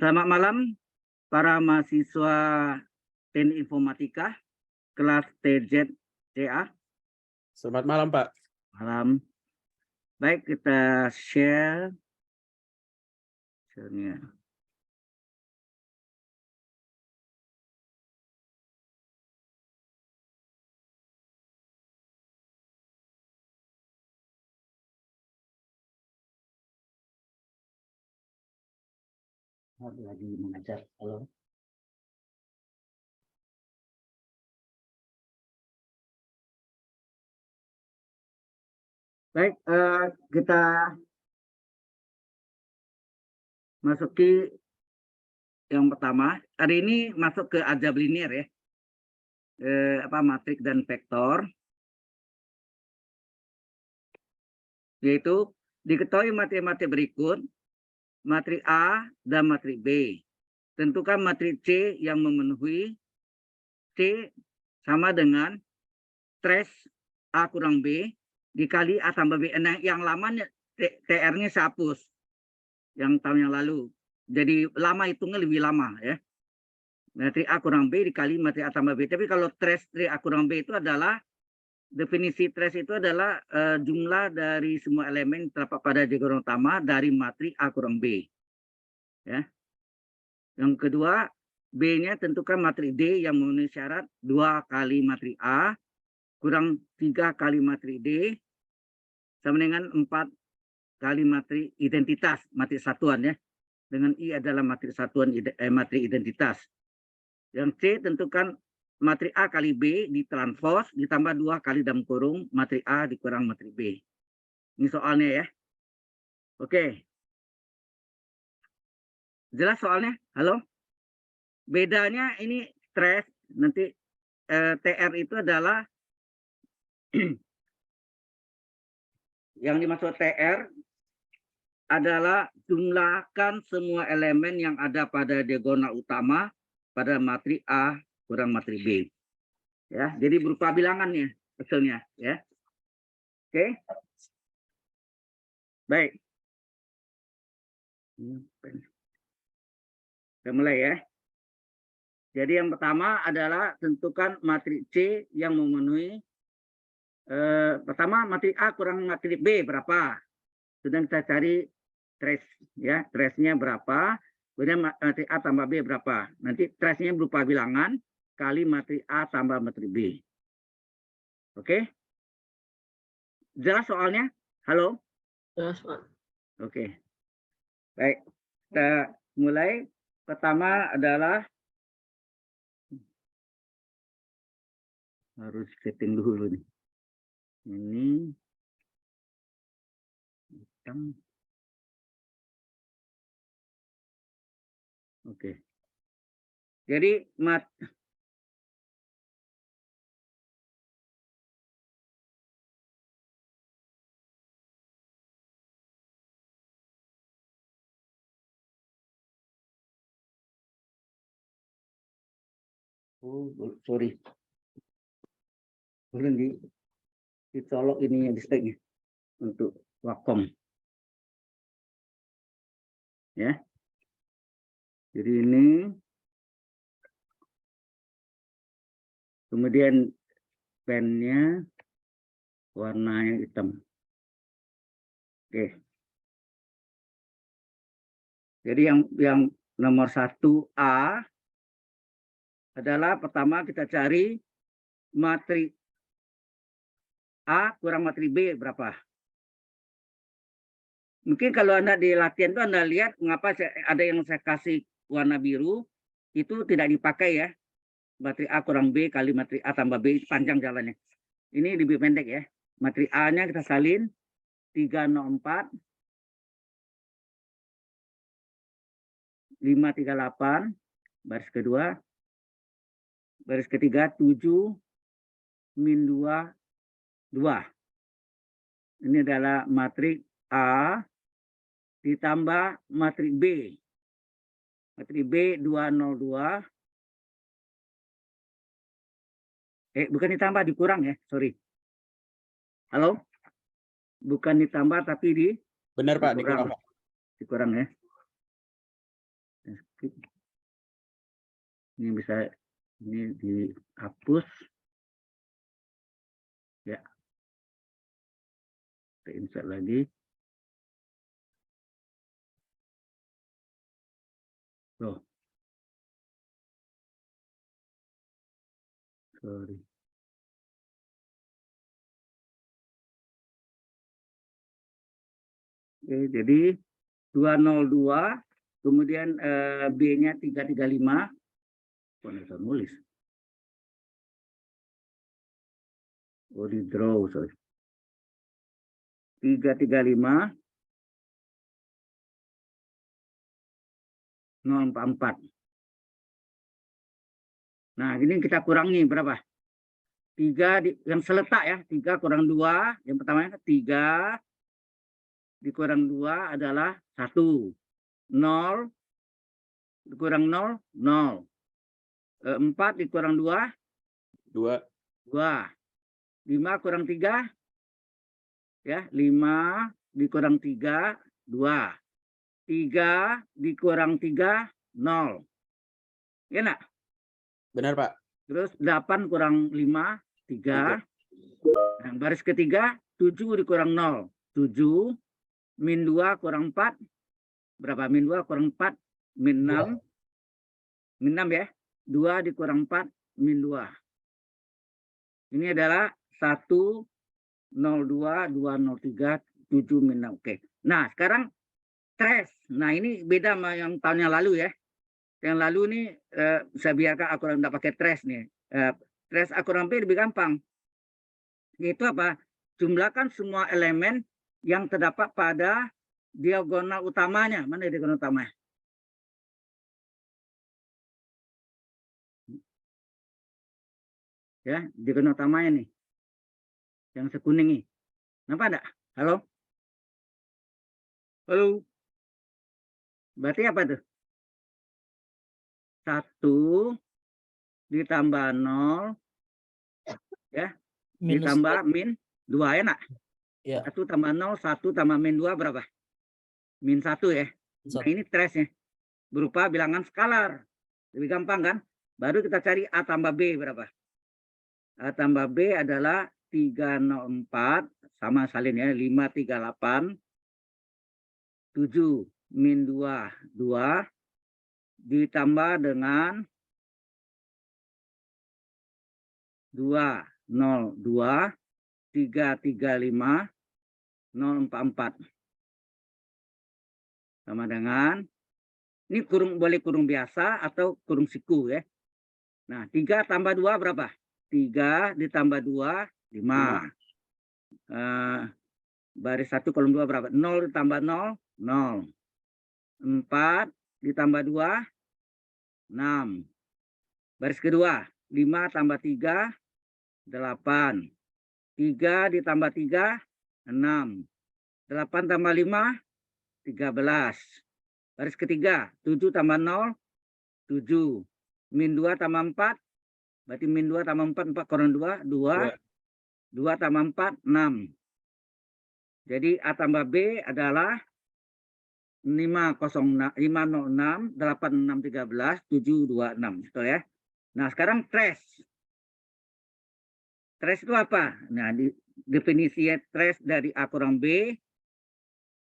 Selamat malam para mahasiswa Teknik Informatika kelas TZCA. Selamat malam, Pak. Malam. Baik, kita share-nya. Lagi mengajar. Halo. Baik, kita masuki yang pertama. Hari ini masuk ke aljabar linear ya. Matrik dan vektor. Yaitu diketahui matrik-matrik berikut, matrik A dan matrik B. Tentukan matrik C yang memenuhi C sama dengan trace A kurang B dikali A tambah B. Nah, yang lamanya TR-nya saya hapus yang tahun yang lalu. Jadi lama hitungnya lebih lama ya. Matrik A kurang B dikali matrik A tambah B. Tapi kalau trace A kurang B itu adalah definisi trace itu adalah jumlah dari semua elemen terdapat pada diagram utama dari matrik A kurang B. Ya. Yang kedua, B-nya tentukan matrik D yang memenuhi syarat 2 kali matrik A kurang 3 kali matrik D sama dengan 4 kali matrik identitas, matrik satuan ya. Dengan I adalah matrik satuan matrik identitas. Yang C tentukan matrik A kali B ditranspos ditambah 2 kali dalam kurung matrik A dikurang matrik B. Ini soalnya ya. Oke. Jelas soalnya? Halo? Bedanya ini trace, nanti TR itu adalah yang dimaksud TR adalah jumlahkan semua elemen yang ada pada diagonal utama pada matrik A kurang matrik B. Ya, jadi berupa bilangannya hasilnya ya. Oke. Baik. Kita mulai ya. Jadi yang pertama adalah tentukan matrik C yang memenuhi pertama matrik A kurang matrik B berapa? Sedang kita cari trace ya, trace-nya berapa? Kemudian matrik A tambah B berapa? Nanti trace-nya berupa bilangan kali matrik A tambah matrik B. Oke? Jelas soalnya? Halo? Jelas, Pak. Oke. Baik. Kita mulai. Pertama adalah harus setting dulu nih. Ini hitam. Oke. Jadi sorry. Boleh dicolok ininya di steknya untuk Wacom. Ya. Jadi ini kemudian pennya warnanya hitam. Oke. Jadi yang nomor 1A adalah pertama kita cari matrik A kurang matrik B berapa. Mungkin kalau Anda di latihan itu Anda lihat mengapa ada yang saya kasih warna biru itu tidak dipakai ya. Matrik A kurang B kali matrik A tambah B panjang jalannya. Ini lebih pendek ya. Matrik A-nya kita salin 304 538 baris kedua. Baris ketiga 7 min 2 2. Ini adalah matrik A ditambah matrik B. Matrik B 202. Bukan ditambah, dikurang ya, sorry. Halo? Bukan ditambah tapi Benar Pak, dikurang Pak. Dikurang ya. Ini bisa ini dihapus. Ya. Kita insert lagi. Loh. Sorry. Oke, jadi 202, kemudian B-nya 335. Kok bisa nulis? Oh, di draw, sorry. 335 044. Nah, ini kita kurangi berapa? 3 yang seletak ya, 3 kurang 2. Yang pertama 3 dikurang 2 adalah 1. 0 dikurang 0, 0. 4 dikurang 2, 2. 2. 5 kurang 3, ya, 5 dikurang 3, 2. 3 dikurang 3, 0. Ya enggak? Benar, Pak. Terus 8 kurang 5, 3. Nah, baris ketiga 7 dikurang 0, 7. Min 2 kurang 4. Berapa? Min 2 kurang 4, min 6. Min 6 ya. 2 dikurang 4, min 2. Ini adalah 1, 02, 203, 7, min 6. Oke. Nah, sekarang trace. Nah, ini beda sama yang tahun yang lalu ya. Yang lalu nih saya biarkan akuran tidak pakai trace nih. Trace akuran B lebih gampang. Yaitu apa? Jumlahkan semua elemen yang terdapat pada diagonal utamanya. Mana diagonal utamanya? Ya, diagonal utamanya nih. Yang sekuning nih. Nampak enggak? Halo? Halo? Berarti apa tuh? 1 ditambah 0 ya, ditambah min 2 ya nak? Ya. 1 tambah 0, 1 tambah min 2 berapa? Min 1 ya. Nah, ini trace-nya berupa bilangan skalar. Lebih gampang kan? Baru kita cari A tambah B berapa? A tambah B adalah 304 sama salin ya, 538. 7 min 2, 2 ditambah dengan 202 335 044 sama dengan ini boleh kurung biasa atau kurung siku ya. Nah, 3 tambah 2 berapa? 3 ditambah 2 5. Baris 1 kolom 2 berapa? 0 ditambah 0 0. 4 ditambah 2 6. Baris kedua 5 tambah 3 8. 3 ditambah 3 6. 8 tambah 5 13. Baris ketiga 7 tambah 0 7. Min 2 tambah 4 berarti min 2 tambah 4 4 kurang 2 2. 2 tambah 4 6. Jadi A tambah B adalah 506 86 8613 726 betul ya. Nah, sekarang trace. Trace itu apa? Nah, definisi trace dari A kurang B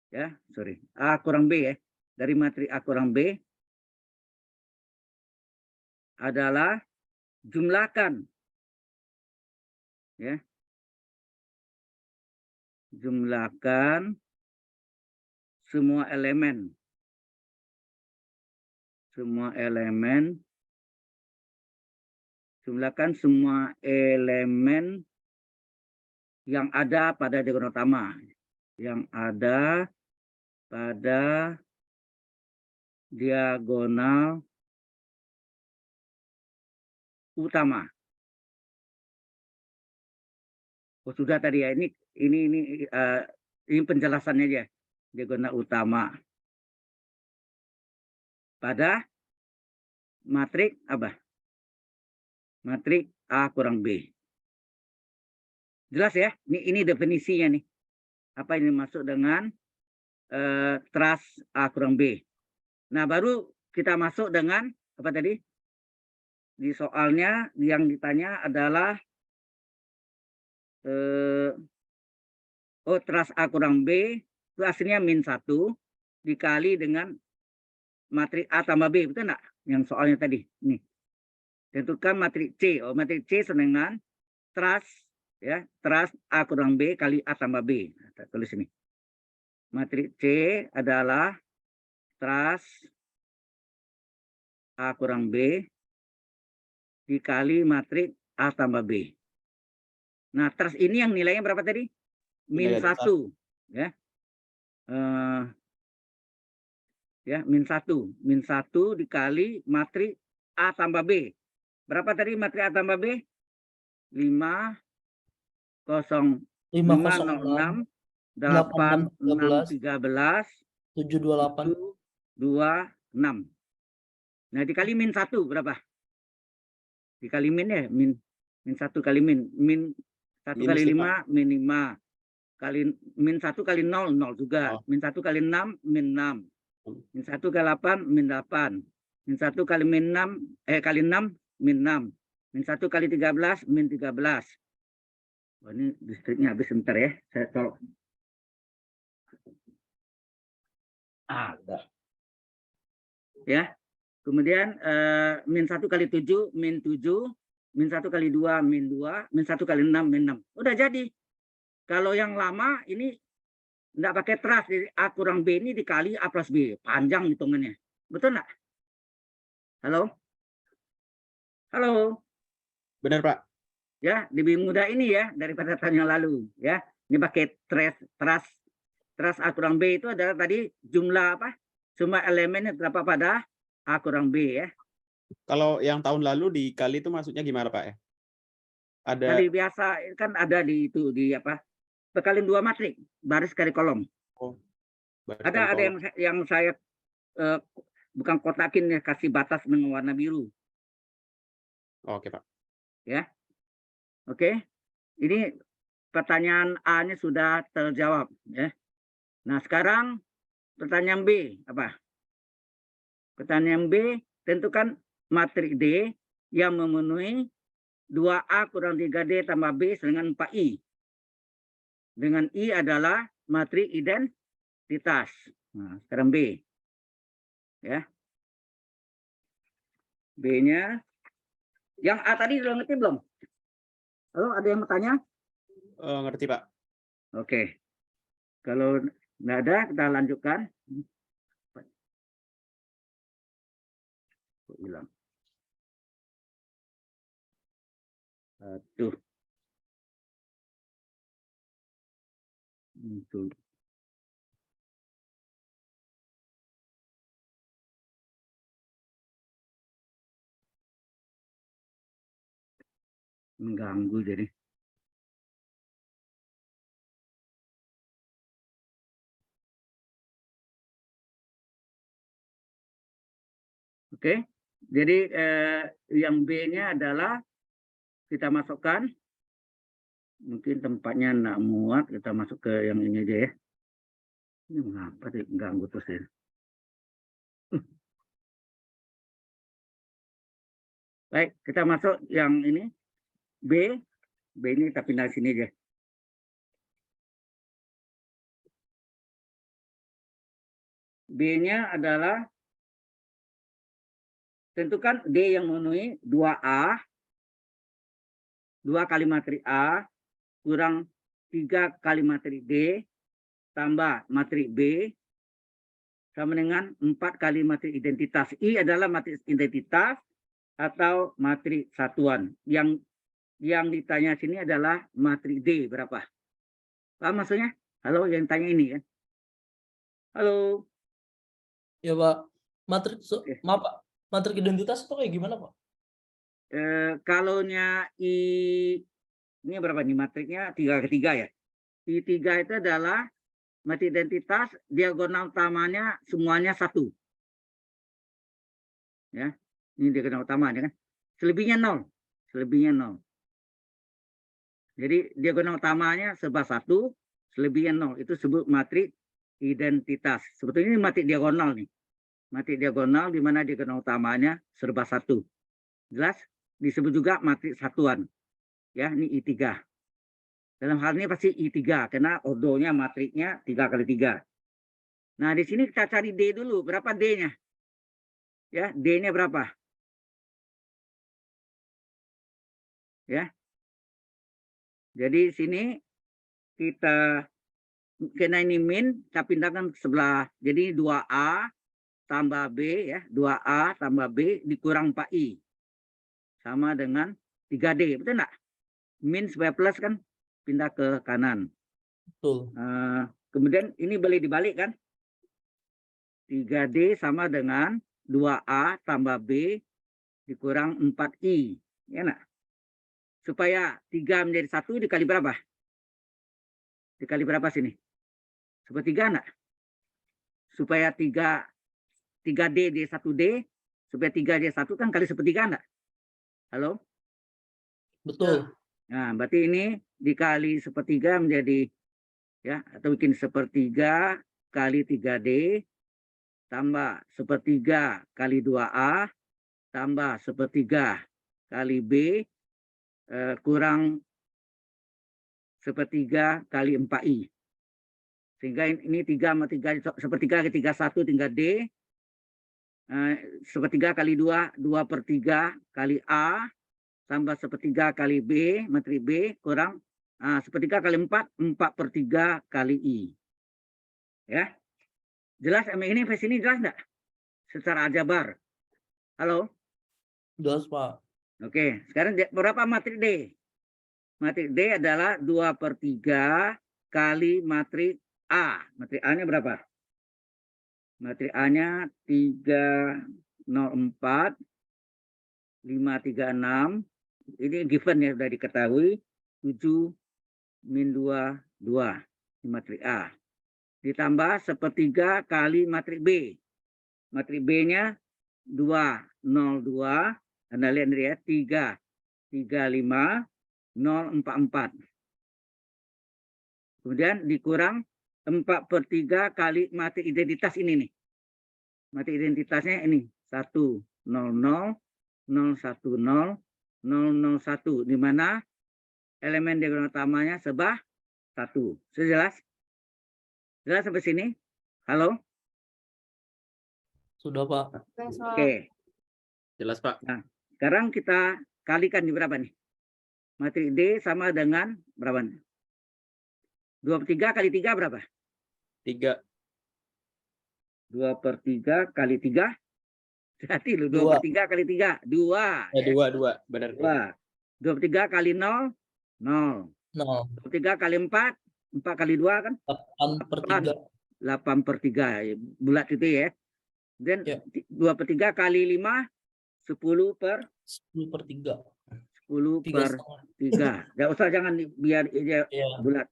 ya, sorry. A kurang B ya. Dari materi A kurang B adalah jumlahkan ya. Jumlahkan semua elemen. Semua elemen. Jumlahkan semua elemen yang ada pada diagonal utama. Yang ada pada diagonal utama. Oh, sudah tadi ya. Ini penjelasannya aja. Diagonal utama pada matrik apa? Matrik A kurang B. Jelas ya? Ini definisinya nih. Apa ini masuk dengan trace A kurang B. Nah, baru kita masuk dengan apa tadi? Di soalnya yang ditanya adalah teras A kurang B itu hasilnya -1 dikali dengan matriks A tambah B, betul enggak? Yang soalnya tadi. Nih. Tentukan matriks C. Matriks C sama dengan teras ya, teras A kurang B kali A tambah B. Kita tulis ini. Matriks C adalah teras A kurang B dikali matriks A tambah B. Nah, teras ini yang nilainya berapa tadi? Nilai -1 ya. Ya, -1 dikali matriks A tambah B. Berapa tadi matriks A tambah B? 506 8 6 13 728 26. Nah, dikali -1 berapa? Dikali min ya, -1 kali min. -1 kali 5 -5. Kali -1 kali 0 0 juga. -1 kali 6 -6. -1 kali 8 -8. -1 kali kali 6 -6. -1 kali 13 -13. Oh, ini listriknya habis sebentar ya. Saya tolong. Udah. Ya. Kemudian -1 kali 7 -7. -1 kali 2 -2. -1 kali 6 -6. Udah jadi. Kalau yang lama ini enggak pakai teras, jadi A kurang B ini dikali A plus B. Panjang hitungannya. Betul enggak? Halo? Halo? Benar, Pak. Ya, lebih mudah ini ya daripada tahun yang lalu ya. Ini pakai teras A kurang B itu adalah tadi jumlah apa? Jumlah elemennya terdapat pada A kurang B ya. Kalau yang tahun lalu dikali itu maksudnya gimana, Pak ya? Ada Kali biasa kan ada di itu di apa? Perkalian 2 matriks, baris kali kolom. baris Ada kali yang saya bukan kotakin ya, kasih batas dengan warna biru. Oke, Pak. Ya. Oke. Ini pertanyaan A-nya sudah terjawab ya. Nah, sekarang pertanyaan B apa? Pertanyaan B, tentukan matriks D yang memenuhi 2A kurang 3D tambah B dengan 4I. Dengan I adalah matriks identitas. Nah, sekarang B. Ya. B-nya. Yang A tadi sudah ngerti belum? Halo, ada yang bertanya? Ngerti, Pak. Oke. Kalau nggak ada, kita lanjutkan. Hilang. Tuh. Tuh. Mengganggu jadi. Oke. Jadi yang B-nya adalah kita masukkan. Mungkin tempatnya enggak muat, kita masuk ke yang ini aja ya. Ini mengapa sih ganggu terus ya? Baik, kita masuk yang ini. B. B ini kita pindah sini aja. B-nya adalah tentukan D yang memenuhi 2A 2 kali matriks A kurang 3 kali matriks D tambah matriks B sama dengan 4 kali matriks identitas. I adalah matriks identitas atau matriks satuan. Yang ditanya sini adalah matriks D berapa? Paham maksudnya? Halo, yang tanya ini kan? Halo. Ya, Pak. Matriks maaf, Pak. Matriks identitas itu kayak gimana, Pak? Kalaunya ini berapa nih matriksnya? 3 ke 3 ya. I3 itu adalah matriks identitas, diagonal utamanya semuanya 1. Ya. Ini diagonal utamanya kan. Selebihnya 0. Selebihnya 0. Jadi diagonal utamanya serba 1, selebihnya 0. Itu sebut matriks identitas. Sebetulnya ini matriks diagonal nih. Matrik diagonal di mana diagonal utamanya serba 1. Jelas? Disebut juga matrik satuan. Ya, ini I3. Dalam hal ini pasti I3 karena ordonya matriknya 3 kali 3. Nah, di sini kita cari D dulu. Berapa D-nya? Ya, D-nya berapa? Ya. Jadi sini kita karena ini min, kita pindahkan ke sebelah. Jadi 2A tambah B ya, 2A tambah B dikurang 4I. Sama dengan 3D, betul enggak? Min supaya plus kan pindah ke kanan. Betul. Kemudian ini boleh dibalik kan? 3D sama dengan 2A tambah B dikurang 4I. Ya enggak? Supaya 3 menjadi 1 dikali berapa? Dikali berapa sini? Sepertiga enggak? Supaya 3D di 1D, supaya 3D 1 kan kali sepertiga enggak? Halo? Betul. Nah, berarti ini dikali sepertiga menjadi ya, atau bikin sepertiga kali 3D tambah sepertiga kali 2A tambah sepertiga kali B kurang sepertiga kali 4I. Sehingga ini 3 sama 3, sepertiga kali 3, 1 tinggal D. Sepertiga kali 2, 2/3 kali A. Tambah sepertiga kali B, matrik B, kurang sepertiga kali 4, 4/3 kali I. Ya. Jelas ini sini jelas enggak? Secara aljabar. Halo? Jelas, Pak. Oke, sekarang berapa matrik D? Matrik D adalah 2/3 kali matrik A. Matrik A-nya berapa? Matrik A-nya 304, 536. Ini given ya, sudah diketahui. 7 min 2, 2. Ini matrik A. Ditambah sepertiga kali matrik B. Matrik B-nya 202. Anda lihat ya, 3, 35, 044. Kemudian dikurang 4/3 kali matrik identitas ini nih. Matrik identitasnya ini 100, 010, 001, di mana elemen diagonal utamanya sebah 1. Sudah jelas? Jelas sampai sini? Halo? Sudah, Pak. Oke. Jelas, Pak. Nah, sekarang kita kalikan di berapa nih? Matrik D sama dengan berapa nih? 2/3 kali 3 berapa? 3. 2/3 kali 3. Hati lu, 2. 2/3 kali 3. 2. 2. Benar. 2. 2/3 kali 0, 0. 0. 2/3 kali 4, 4 kali 2 kan? 8/3. 8/3. Bulat itu ya. Dan Ya. 2/3 kali 5, 10/3. 10/3. 10/3. Nggak usah, jangan biar Ya. bulat.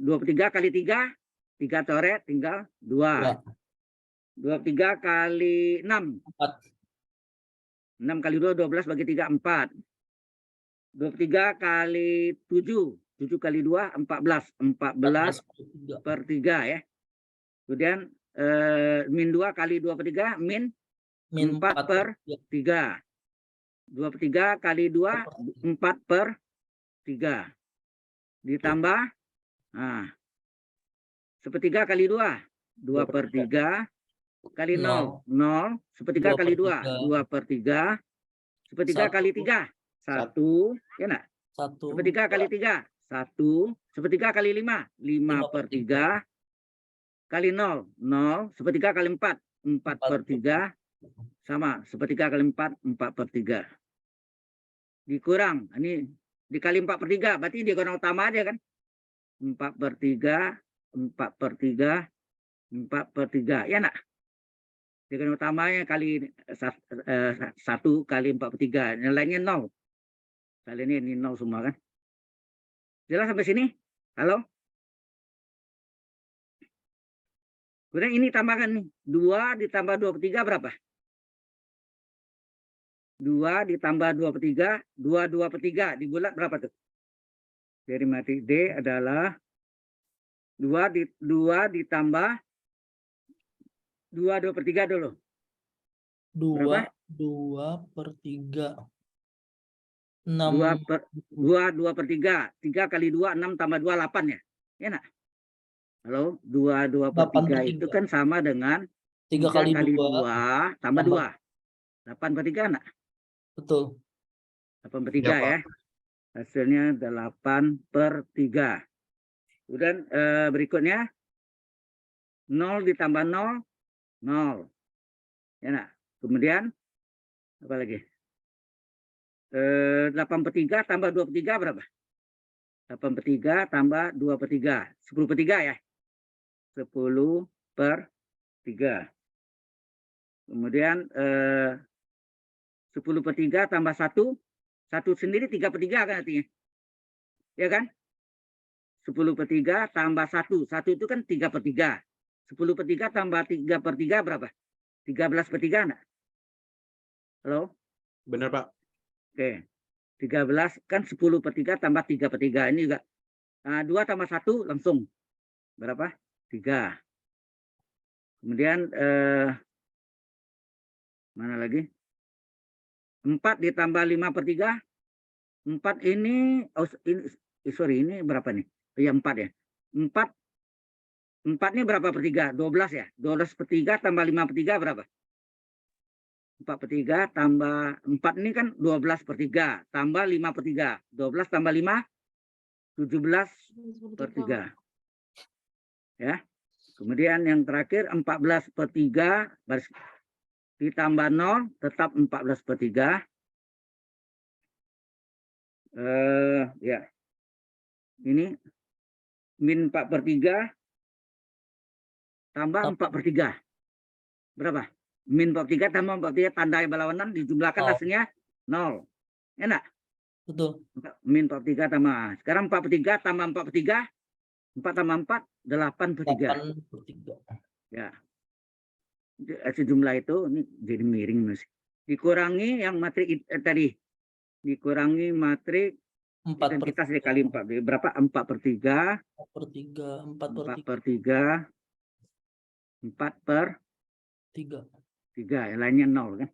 2/3 kali 3, 3 coret tinggal 2. 2/3 kali 6. 4. 6 kali 2, 12 bagi 3, 4. 2/3 kali 7. 7 kali 2, 14. 14/3 ya. Kemudian min 2 kali 2/3, min 4/3. 2/3 kali 2, 4/3. Ditambah, sepertiga kali 2, 2/3 kali 0, 0. Sepertiga kali 2, 2/3. Sepertiga kali 3, 1. Ya enggak? 1. Sepertiga kali 3, 1. Sepertiga kali 5, 5/3. Kali 0, 0. Sepertiga kali 4, 4/3. Sama, sepertiga kali 4, 4/3. Dikurang, ini dikali 4/3, berarti diagonal utama aja kan? 4/3, 4/3, 4/3. Ya enggak? Diagonal utamanya kali 1 kali 4/3. Yang lainnya 0. Kali ini 0 semua kan? Jelas sampai sini? Halo? Kemudian ini tambahkan nih. 2 ditambah 2/3 berapa? 2 ditambah 2/3, 2/3. Di bulat berapa tuh? Dari matrik D adalah 2 ditambah 2 2/3 dulu. 2 Berapa? 2/3. 2 6 per 2/3. 3 kali 2, 6 tambah 2, 8 ya? Ya nggak? Halo, 2/3 itu 8/3. kan sama dengan 3 3 kali kali 2 2 tambah tambah 2. 8/3 nggak? betul. 8/3 Pak. ya. Hasilnya 8/3. Kemudian berikutnya 0 ditambah 0, 0. Ya nggak? Kemudian apa lagi? 8/3 tambah 2/3 berapa? 8/3 tambah 2/3. 10/3 ya? 10/3. Kemudian 10/3 tambah 1. 1 sendiri 3/3 kan artinya. Ya kan? 10/3 tambah 1. 1 itu kan 3/3. 10/3 tambah 3/3 berapa? 13/3 enggak? Halo? Benar, Pak. Oke. 13 kan 10/3 tambah 3/3. Ini juga 2 tambah 1 langsung berapa? 3. Kemudian mana lagi? 4 ditambah 5/3. 4 ini sorry, ini berapa nih? Ya 4 ya. 4 ini berapa per 3? 12 ya. 12/3 tambah 5/3 berapa? 4/3 tambah 4 ini kan 12/3 tambah 5/3. 12 tambah 5 17/3. Ya. Kemudian yang terakhir 14/3 ditambah 0 tetap 14/3. Ya. Ini min 4/3 tambah 4/3. Berapa? Min 4/3 tambah 4/3 tanda berlawanan dijumlahkan Oh, hasilnya 0. Enak? betul. Min 4/3 tambah. Sekarang 4/3 tambah 4/3. 4 tambah 4, 8/3. 8/3. Ya. Sejumlah itu ini jadi miring Mas. Dikurangi yang matrik tadi. Dikurangi matrik 4/3. identitas dikali 4. Berapa? 4/3. 4/3. 4/3. 4/3. 3. Yang lainnya 0 kan.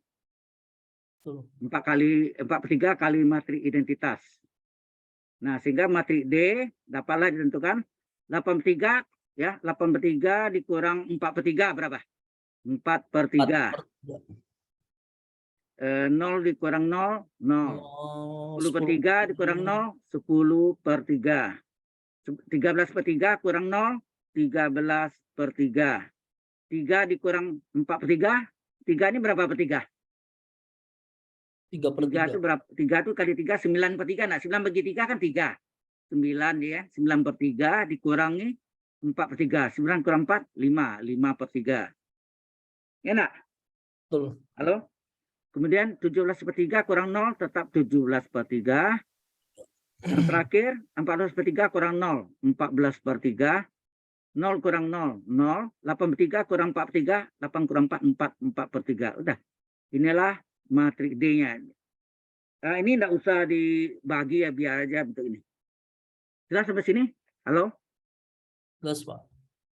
Betul. 4/3 kali matrik identitas. Nah, sehingga matrik D dapatlah ditentukan 8/3 ya, 8/3 dikurang 4/3 berapa? 4/3. 0 dikurang 0, 0. 10/3 dikurang 0, 10/3. 13/3 kurang 0, 13/3. 3 dikurang 4/3, 3 ini berapa per 3? 3 itu 3/3. berapa? 3 itu kali 3, 9/3. Nah, 9 bagi 3 kan 3. 9 ya, 9/3 dikurangi 4/3. 9 kurang 4, 5. 5/3. Enak? Betul. Halo? Kemudian 17/3 kurang 0 tetap 17/3. Yang terakhir 14/3 kurang 0, 14/3. 0 kurang 0, 0. 8/3 kurang 4/3, 8 kurang 4, 4. 4/3. Udah. Inilah matrik D-nya. Nah, ini enggak usah dibagi ya, biar aja bentuk ini. Jelas sampai sini? Halo? Jelas, Pak.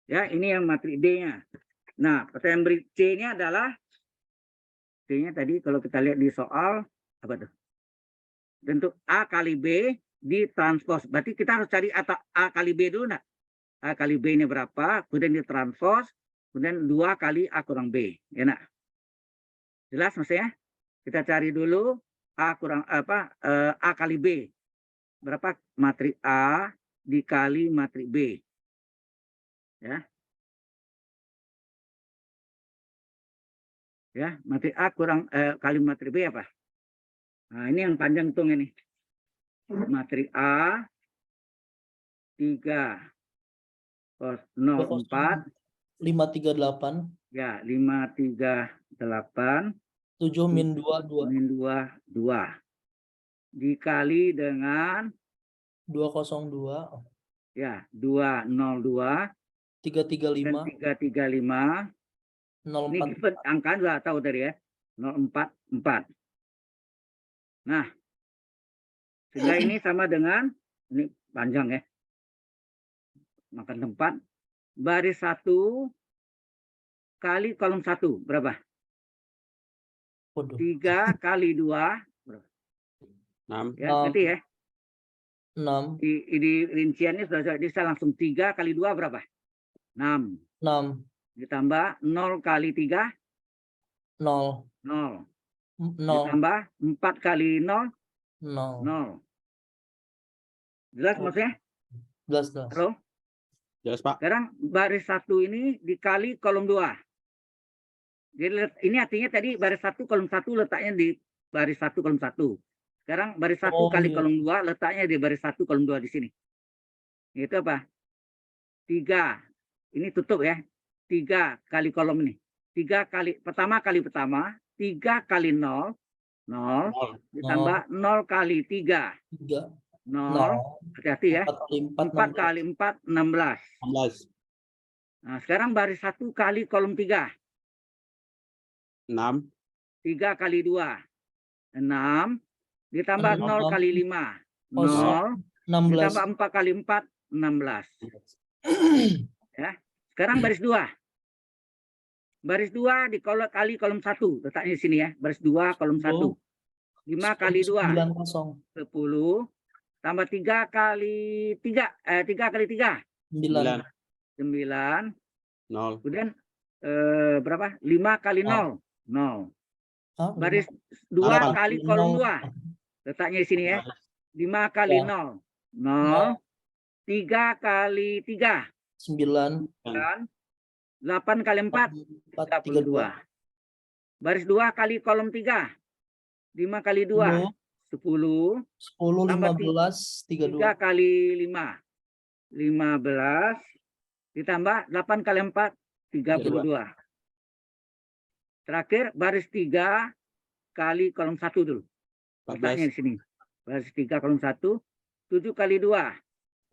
Ya, ini yang matrik D-nya. Nah, pertanyaan C-nya adalah C-nya tadi kalau kita lihat di soal apa tuh? Bentuk A kali B ditranspos. Berarti kita harus cari A kali B dulu enggak? A kali B ini berapa? Kemudian ditranspos, kemudian 2 kali A kurang B. Ya enggak? Jelas maksudnya? Kita cari dulu A kali B. Berapa matrik A dikali matrik B. Ya. Ya, matrik A kurang kali matrik B apa? Nah, ini yang panjang hitung ini. Matrik A 3 04 538. ya 538 7 min 2 min 2 dikali dengan 202. ya 202 dan 335. 335. Ini 04. given angka sudah tahu tadi ya. 044. Nah, sehingga ini sama dengan ini panjang ya. Makan tempat baris 1 kali kolom 1 berapa? Waduh. 3 kali 2 6. ya, ngerti ya? 6. Di rinciannya sudah bisa langsung 3 kali 2 berapa? 6. 6. Ditambah 0 kali 3 0. 0. 0. Ditambah 4 kali 0 0. 0. Jelas maksudnya? Jelas. Halo? Jelas, Pak. Sekarang baris 1 ini dikali kolom 2. Jadi ini artinya tadi baris 1 kolom 1 letaknya di baris 1 kolom 1. Sekarang baris 1 Oh, kali iya. kolom 2 letaknya di baris 1 kolom 2 di sini. Itu apa? 3. Ini tutup ya. 3 kali kolom ini. 3 kali pertama, 3 kali 0 0 0. ditambah 0 kali 3 3. 0. Hati-hati ya. 4 kali 4 16. 16. Nah, sekarang baris 1 kali kolom 3. 6. 3 kali 2 6 ditambah 0 kali 5 kosong. 0 16. ditambah 4 kali 4 16 ya. Sekarang baris 2. Baris 2 kali kolom 1 letaknya di sini ya. Baris 2 kolom 1. 5 kali 2 9 kosong. 10 tambah 3 kali 3 3 kali 3 9. 9. 0. Kemudian berapa? 5 kali 0 0. Hah? Baris 2 8. kali kolom 2 letaknya di sini ya. 5 kali Ya. 0 0. 3 kali 3 9. 8 kali 4 32. Baris 2 kali kolom 3 5 kali 2 10 10, tambah 15, 3 32. kali 5 15 ditambah 8 kali 4 32. Terakhir baris 3 kali kolom 1 dulu. Letaknya 14. di sini. Baris 3 kolom 1 7 kali 2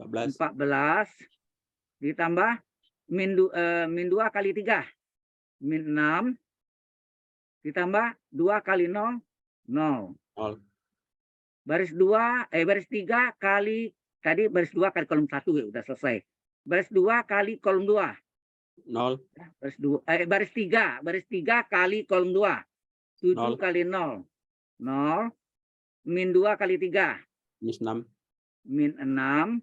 14. 14 ditambah min 2 kali 3 min 6 ditambah 2 kali 0 0. 0. Baris 3 kali tadi baris 2 kali kolom 1 ya, udah selesai. Baris 2 kali kolom 2. 0. Baris 3 kali kolom 2. 7 0. kali 0 0 min 2 kali 3 Minus 6. min 6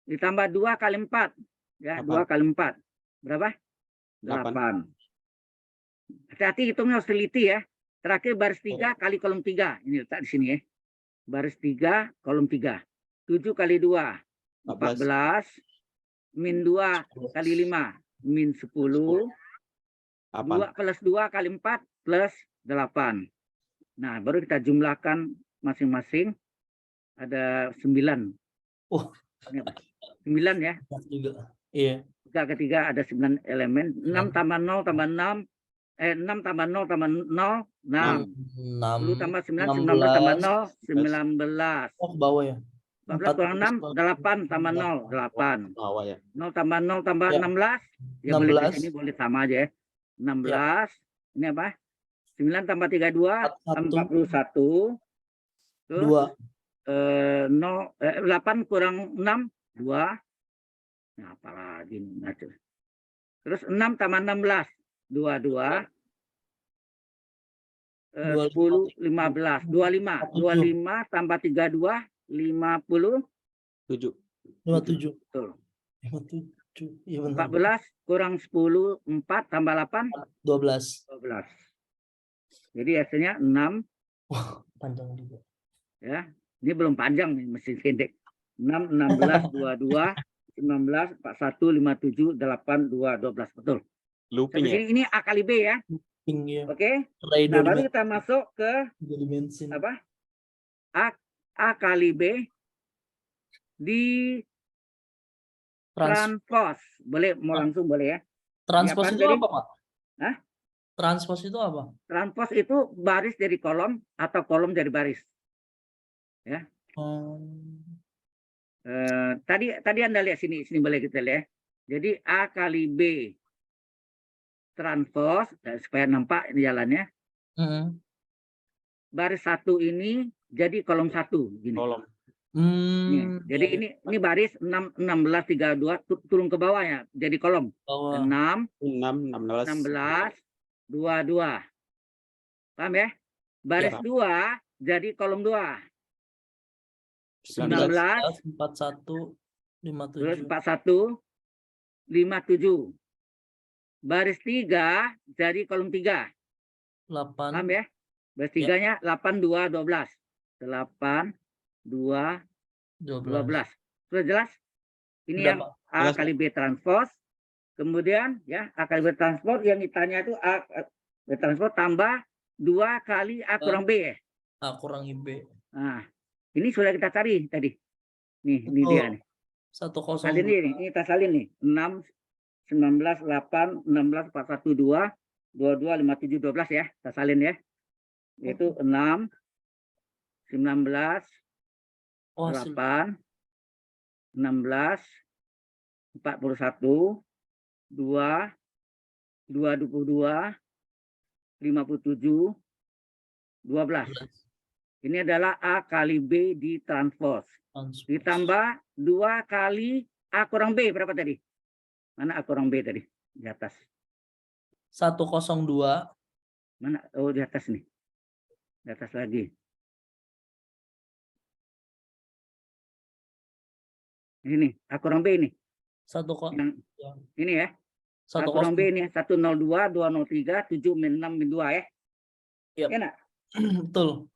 ditambah 2 kali 4 ya. 2 8. kali 4 berapa? 8. Hati-hati hitungnya harus teliti ya. Terakhir baris 3 kali kolom 3. Ini letak di sini ya. Baris 3 kolom 3. 7 kali 2 14 min 2 kali 5 min 10 2 plus 2 kali 4 plus 8. Nah, baru kita jumlahkan masing-masing ada 9. Oh. 9 ya. Juga. Iya. 3 ketiga ada 9 elemen. 6 tambah 0 tambah 6. 6 tambah 0 tambah 0 6. 10 tambah 9 19 tambah 0 19. Oh, ke bawah ya. 14 kurang 6 8 tambah 0 8. Bawah ya. 0 tambah 0 tambah Ya. 16. Ya 16. boleh di sini boleh sama aja ya. 16. Ini apa? 9 tambah 32 41. Terus 8 kurang 6 2. Nah, apalagi ngaco. Terus 6 tambah 16 22. 10 15 25 25 tambah 32 50 7. 57. betul. 57. Iya benar. 14 kurang 10 4 tambah 8 12. 12. Jadi hasilnya 6 Panjang juga. ya. Ini belum panjang nih, mesti pendek. 6 16 22 19 41 57 8 2 12 betul. Looping ya. Ini A kali B ya. Tinggi. Oke. Ray Nah, dua baru dimensi. kita masuk ke Dua dimensi. apa? A kali B di transpose. Boleh mau langsung boleh ya. Transpose Diapaan itu tadi? apa, Pak? Hah? Transpose itu apa? Transpose itu baris dari kolom atau kolom dari baris. Ya. Tadi Anda lihat sini boleh kita lihat. Jadi A kali B transpose supaya nampak ini jalannya. Baris 1 ini jadi kolom 1 gini. Kolom. Nih, jadi Iya, ini baris 6, 16, 32 turun ke bawah ya, jadi kolom. bawah. 6, 6, 16. 16, 22. Paham ya? Baris Pak. 2 jadi kolom 2. 19. 19, 41, terus 57. 41, 57. Baris 3 jadi kolom 3. 8, Paham ya? Baris Ya. 3-nya 8, 2, 12. 8, 2, 12. 12. Sudah jelas? Ini Udah, yang Pak. A Jelas, kali B transpose. Kemudian ya A kali B transpose yang ditanya itu A B transpose tambah 2 kali A kurang B ya. A kurang IB. Nah, ini sudah kita cari tadi. Nih, ini dia nih. 102. Salin ini kita salin nih. 6, 19, 8, 16, 41, 2, 22, 57, 12 ya. Kita salin ya. Yaitu 6, 19, Oh, hasil 8, 16, 41, 2, 22, 57, 12. Ini adalah A kali B di transpose. transpose. Ditambah 2 kali A kurang B. Berapa tadi? Mana A kurang B tadi? Di atas. 102. Mana? Oh, di atas nih. Di atas lagi. Ini A kurang B ini. 1 kok. Yang Ya. ini ya. A 1 kurang B ini 102, 203, 7 min 6 min 2 ya. Yap. Ya nak? Betul.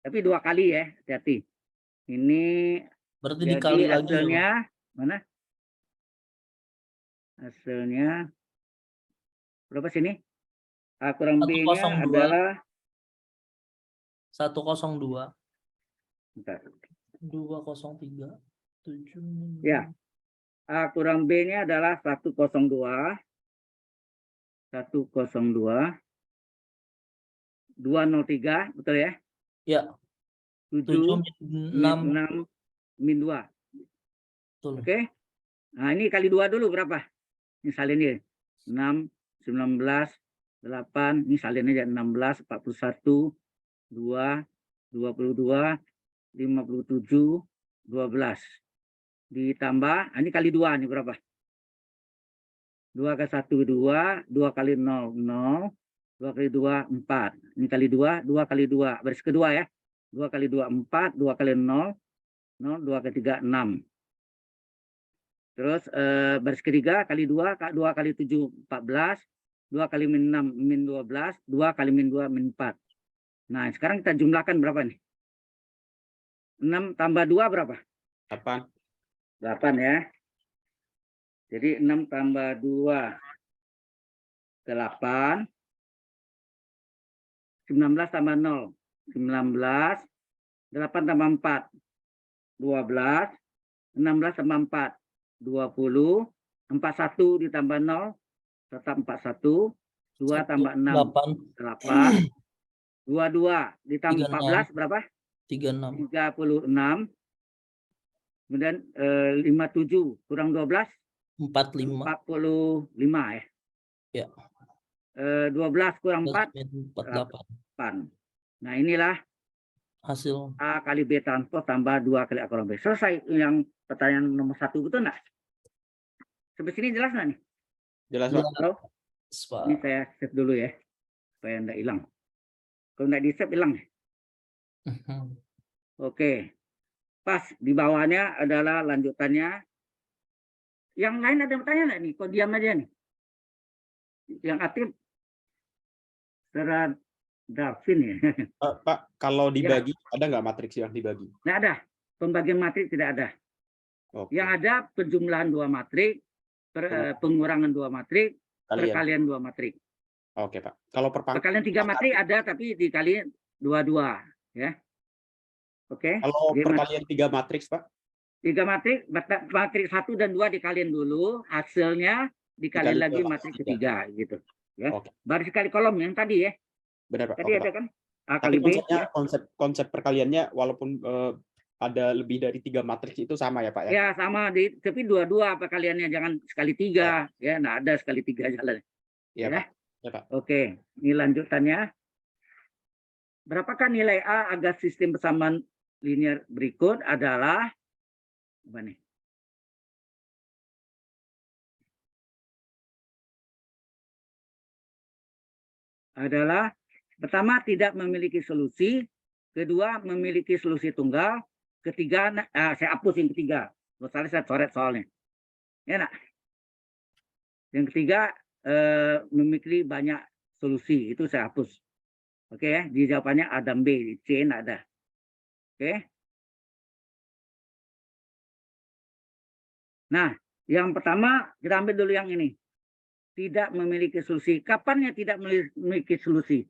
Tapi 2 kali ya, hati-hati. Ini Berarti jadi dikali lagi ya, Pak? hasilnya mana? Hasilnya berapa sini? A kurang B-nya 102. adalah 102. bentar. 203. 7. Ya. A kurang B-nya adalah 102. 102. 203, betul ya? Ya. 7 min min 6. 6 min 2. Betul. Oke. Nah, ini kali 2 dulu berapa? Ini salin ini. 6, 19, 8. Ini salin aja 16, 41, 2, 22, 57, 12. Ditambah, ini kali 2 nih berapa? 2 kali 1, 2. 2 kali 0, 0. 2 kali 2, 4. Ini kali 2, 2 kali 2. Baris kedua ya. 2 kali 2, 4. 2 kali 0, 0. 2 kali 3, 6. Terus baris ketiga kali 2, 2 kali 7, 14. 2 kali min 6, min 12. 2 kali min 2, min 4. Nah, sekarang kita jumlahkan berapa nih? 6 tambah 2 berapa? 8. 8 ya. Jadi 6 tambah 2, 8. 19 tambah 0, 19. 8 tambah 4, 12. 16 tambah 4, 20. 41 ditambah 0, tetap 41. 2 tambah 6, 8. 22 ditambah 14 berapa? 36. 36. Kemudian 57 kurang 12, 45. 45 ya. Ya. 12 kurang 4, 48. 8. Nah, inilah Hasil. A kali B transpose tambah 2 kali A kurang B. Selesai yang pertanyaan nomor 1, betul nggak? Sampai sini jelas nggak nih? Jelas, Pak. Halo? Ini saya save dulu ya, supaya nggak hilang. Kalau nggak di save hilang. Oke. Pas di bawahnya adalah lanjutannya. Yang lain ada yang bertanya nggak nih? Kok diam aja nih? Yang aktif Saudara Davin ya. Pak, kalau dibagi ada nggak matriks yang dibagi? Nggak ada. Pembagian matriks tidak ada. Oke. Yang ada penjumlahan 2 matriks, pengurangan 2 matriks, perkalian 2 matriks. Oke, Pak. Kalau Perkalian 3 matriks ada, tapi dikali 2 ya. Oke. Kalau Jadi, perkalian 3 matriks, Pak? 3 matriks, matriks 1 dan 2 dikaliin dulu, hasilnya dikaliin lagi matriks ketiga gitu. Ya. Oke. Baris kali kolom yang tadi ya. Benar, Pak. Tadi Oke, ada Pak. kan? A Tapi kali B. konsepnya, Ya. konsep perkaliannya walaupun ada lebih dari 3 matriks itu sama ya, Pak ya? Ya sama, tapi 2 perkaliannya, jangan sekali 3 ya. Nah, ada sekali 3 jalan. Iya, Ya. Pak. Ya, Pak. Oke, ini lanjutannya. Berapakah nilai A agar sistem persamaan linear berikut adalah apa nih? Adalah pertama tidak memiliki solusi, kedua memiliki solusi tunggal, ketiga saya hapus yang ketiga. Soalnya saya coret soalnya. Ya nak. Yang ketiga memiliki banyak solusi, itu saya hapus. Oke ya, di jawabannya A dan B, C enggak ada. Oke. Nah, yang pertama kita ambil dulu yang ini. Tidak memiliki solusi. Kapan ya tidak memiliki solusi?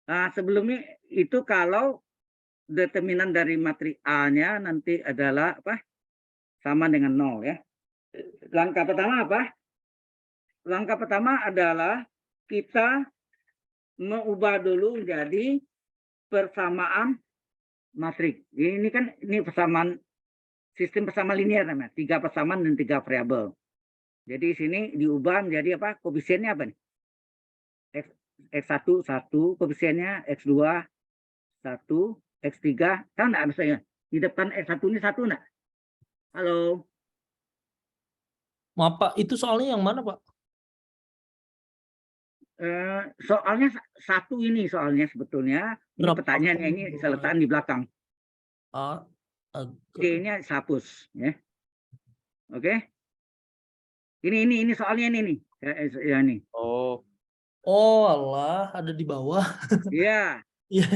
Nah, sebelumnya itu kalau determinan dari matrik A-nya nanti adalah apa? Sama dengan 0 ya. Langkah pertama apa? Langkah pertama adalah kita mengubah dulu menjadi persamaan matrik. Ini kan ini persamaan sistem persamaan linear namanya. 3 persamaan dan 3 variabel. Jadi sini diubah menjadi apa? Koefisiennya apa nih? X1 1, koefisiennya X2 1, X3. Tahu enggak misalnya? Di depan X1 ini 1 enggak? Halo. Maaf Pak, itu soalnya yang mana Pak? Soalnya satu ini soalnya sebetulnya. Ini Berapa? pertanyaannya ini saya letakkan di belakang. C-nya hapus ya. Oke. Ini soalnya ini nih. Ya nih. Oh. Oh, alah, ada di bawah. Iya. Iya.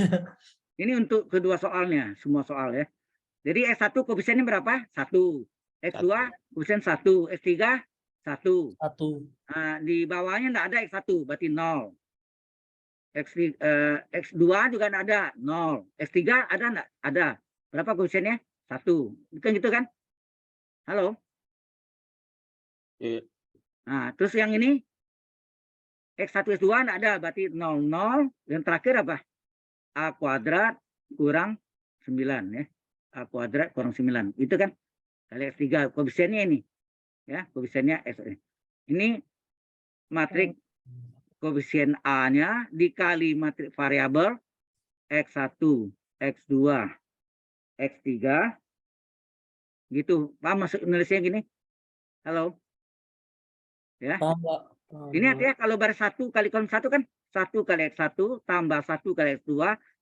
Ini untuk kedua soalnya, semua soal ya. Jadi S1 koefisiennya berapa? 1. X2 koefisien 1, X3 1. 1. Nah, di bawahnya enggak ada X1, berarti 0. X2 juga enggak ada, 0. X3 ada enggak? Ada. Berapa koefisiennya? 1. Bukan gitu kan? Halo? Iya. Nah, terus yang ini X1, X2 enggak ada, berarti 0, 0. Yang terakhir apa? A kuadrat kurang 9 ya. A kuadrat kurang 9. Itu kan kali X3 koefisiennya ini. Ya, koefisiennya X. Ini matrik koefisien A-nya dikali matrik variabel X1, X2, X3. Gitu. Paham maksud nulisnya gini? Halo? Ya. Paham, Pak. Ini artinya kalau baris 1 kali kolom 1 kan 1 kali X1 tambah 1 kali X2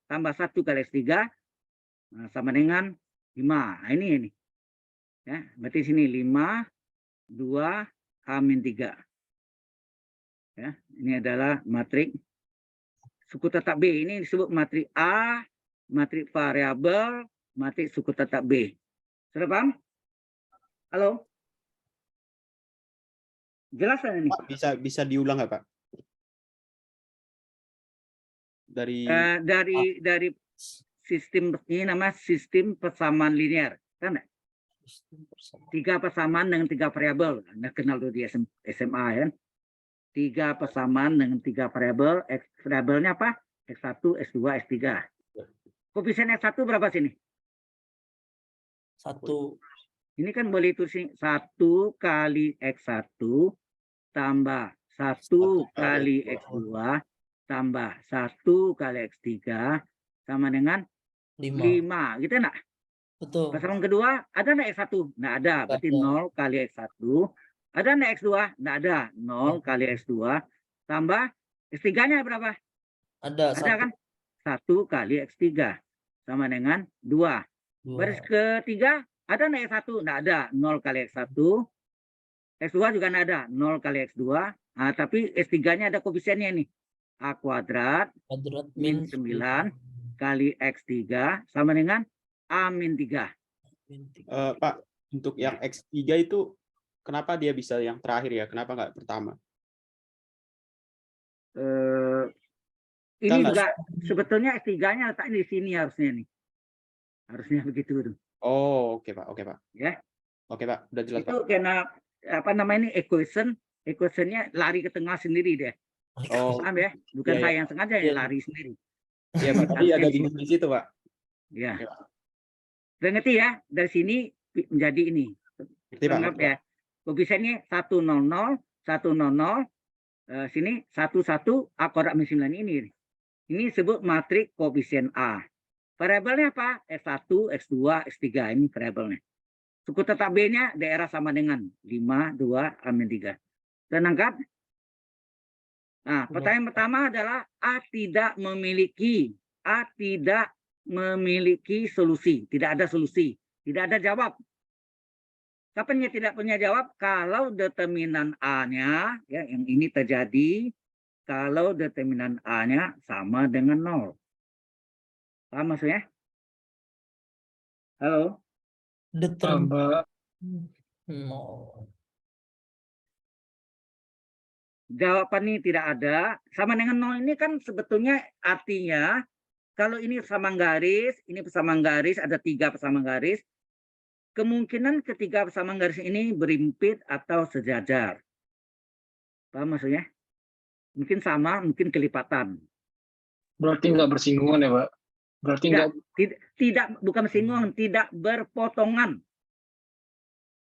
tambah 1 kali X3 sama dengan 5. Nah, ini. Ya, berarti sini 5 2 H-3. Ya, ini adalah matrik suku tetap B. Ini disebut matrik A, matrik variabel, matrik suku tetap B. Sudah paham? Halo? Jelas kan ini? Pak, bisa diulang nggak Pak? Dari sistem ini nama sistem persamaan linear, kan? 3 persamaan dengan 3 variabel. Anda kenal tuh di SMA ya. 3 persamaan dengan 3 variabel. Variabelnya apa? X1, X2, X3. Koefisien X1 berapa sini? 1. Ini kan boleh tulis 1 kali X1 tambah 1 kali X2 tambah 1 kali X3 sama dengan 5. Gitu enggak? Betul. Persamaan kedua, ada enggak X1? Enggak ada, berarti 0 kali X1. Ada enggak X2? Enggak ada, 0 kali X2 tambah X3-nya berapa? Ada kan? 1 kali X3 sama dengan 2. Baris ketiga, ada enggak X1? Enggak ada, 0 kali X1. X2 juga enggak ada, 0 kali X2. Nah, tapi X3-nya ada koefisiennya nih. A kuadrat min 9 kali X3 sama dengan A-3. Pak, untuk yang X3 itu kenapa dia bisa yang terakhir ya? Kenapa nggak pertama? Ini juga sebetulnya X3-nya letak di sini harusnya nih. Harusnya begitu tuh. Oh, oke Pak. Ya. Oke Pak, udah jelas Itu Pak. karena apa namanya ini equationnya lari ke tengah sendiri deh. Oh, paham ya? Bukan iya, saya iya. yang sengaja yang lari sendiri. Iya Pak, tadi ada di situ Pak. Ya. Iya. Udah ngerti ya? Dari sini menjadi ini. Ngerti Pak. Anggap ya. Koefisiennya 100, 100. Sini 11 A kuadrat min 9 ini. Ini disebut matrik koefisien A. Variabelnya apa? X1, X2, X3 ini variabelnya. Suku tetap B-nya daerah sama dengan 5, 2, amin 3. Dan angkat. Nah, pertanyaan pertama adalah A tidak memiliki solusi, tidak ada solusi, tidak ada jawab. Kapan dia tidak punya jawab? Kalau determinan A-nya, ya, yang ini terjadi, kalau determinan A-nya sama dengan 0. Paham maksudnya? Halo? Determinan 0. Jawaban ini tidak ada. Sama dengan 0 ini kan sebetulnya artinya, kalau ini persamaan garis, ini persamaan garis, ada 3 persamaan garis, kemungkinan ketiga persamaan garis ini berimpit atau sejajar. Paham maksudnya? Mungkin sama, mungkin kelipatan. Berarti nggak bersinggungan ya, Pak? Berarti Tidak, bukan bersinggungan, tidak berpotongan.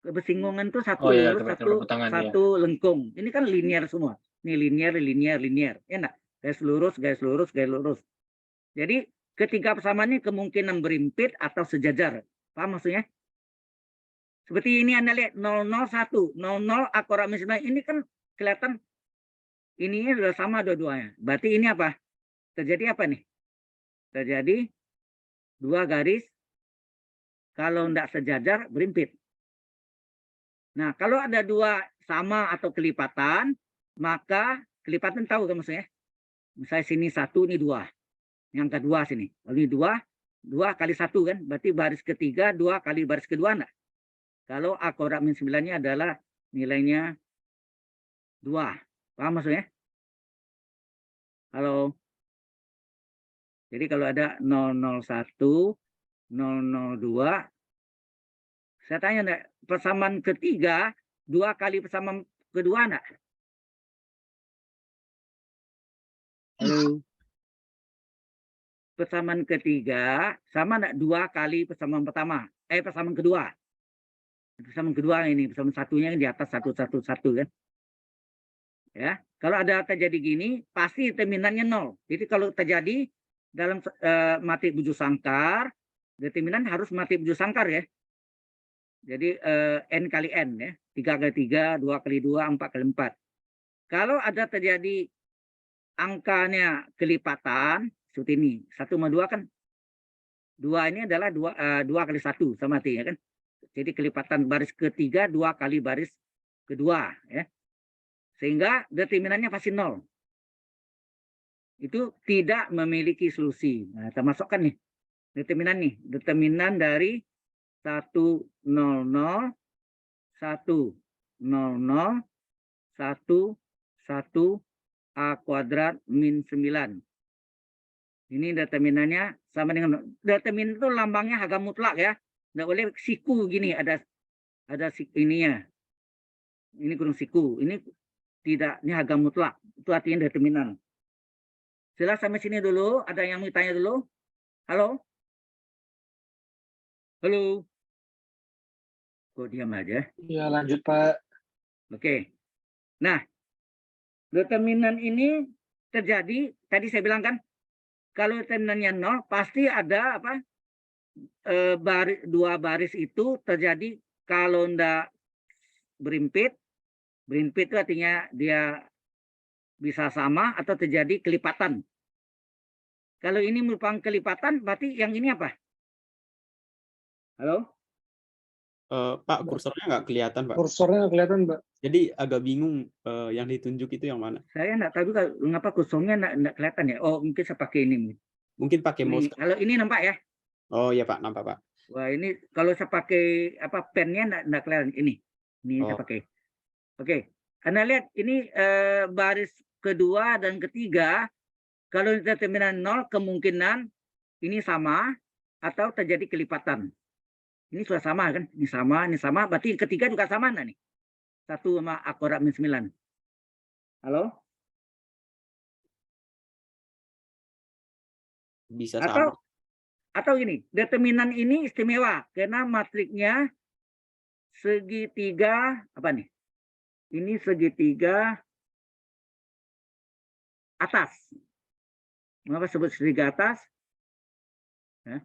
Bersinggungan itu satu Oh iya, lurus, berpotongan, satu lengkung. Ini kan linear semua. Ini linear. Ya enggak? Garis lurus, garis lurus, garis lurus. Jadi ketiga persamaan ini kemungkinan berimpit atau sejajar. Paham maksudnya? Seperti ini Anda lihat 001, 00 akurat misalnya ini kan kelihatan ininya sudah sama dua-duanya. Berarti ini apa? Terjadi apa nih? Terjadi dua garis kalau tidak sejajar berimpit. Nah, kalau ada dua sama atau kelipatan, maka kelipatan tahu kan maksudnya? Misalnya sini 1, ini 2. Yang kedua sini. Ini 2 kali 1 kan? Berarti baris ketiga 2 kali baris kedua enggak? Kalau A kuadrat min 9-nya adalah nilainya 2. Paham maksudnya? Halo? Jadi kalau ada 001, 002, saya tanya enggak, persamaan ketiga 2 kali persamaan kedua enggak? Halo? Persamaan ketiga sama enggak 2 kali persamaan pertama? Persamaan kedua. Persamaan kedua ini, persamaan satunya di atas 111 kan? Ya, kalau ada terjadi gini, pasti determinannya 0. Jadi kalau terjadi dalam matrik bujur sangkar, determinan harus matrik bujur sangkar ya. Jadi N kali N ya, 3 kali 3, 2 kali 2, 4 kali 4. Kalau ada terjadi angkanya kelipatan, seperti ini, 1 sama 2 kan, 2 ini adalah 2 kali 1 sama artinya kan. Jadi kelipatan baris ketiga 2 kali baris kedua ya. Sehingga determinannya pasti 0. Itu tidak memiliki solusi. Nah, kita masukkan nih determinan nih, determinan dari 100, 100, 1 A kuadrat min 9. Ini determinannya sama dengan determinan itu lambangnya harga mutlak ya. Nggak boleh siku gini, ada ininya. Ini gunung siku. Ini tidak, ini harga mutlak. Itu artinya determinan. Jelas sampai sini dulu. Ada yang mau tanya dulu? Halo? Halo? Kok diam aja? Ya, lanjut, Pak. Oke. Nah, determinan ini terjadi, tadi saya bilang kan, kalau determinannya 0, pasti ada apa? Dua baris itu terjadi kalau ndak berimpit itu artinya dia bisa sama atau terjadi kelipatan. Kalau ini merupakan kelipatan, berarti yang ini apa? Halo? Pak, kursornya nggak kelihatan, Pak. Kursornya nggak kelihatan, Pak. Jadi agak bingung yang ditunjuk itu yang mana. Saya nggak tahu juga mengapa kursornya nggak kelihatan ya. Oh, mungkin saya pakai ini. Mungkin pakai mouse. Kalau ini nampak ya? Oh iya Pak, nampak Pak. Wah, ini kalau saya pakai apa pennya nggak kelihatan ini. Ini saya pakai. Oke. Anda lihat ini baris kedua dan ketiga, kalau determinan 0 kemungkinan ini sama atau terjadi kelipatan. Ini sudah sama kan? Ini sama. Berarti ketiga juga sama enggak nih? 1 sama A kuadrat min 9. Halo? Bisa sama. Atau ini, determinan ini istimewa karena matriknya segitiga apa nih? Ini segitiga atas. Mengapa sebut segitiga atas? Ya.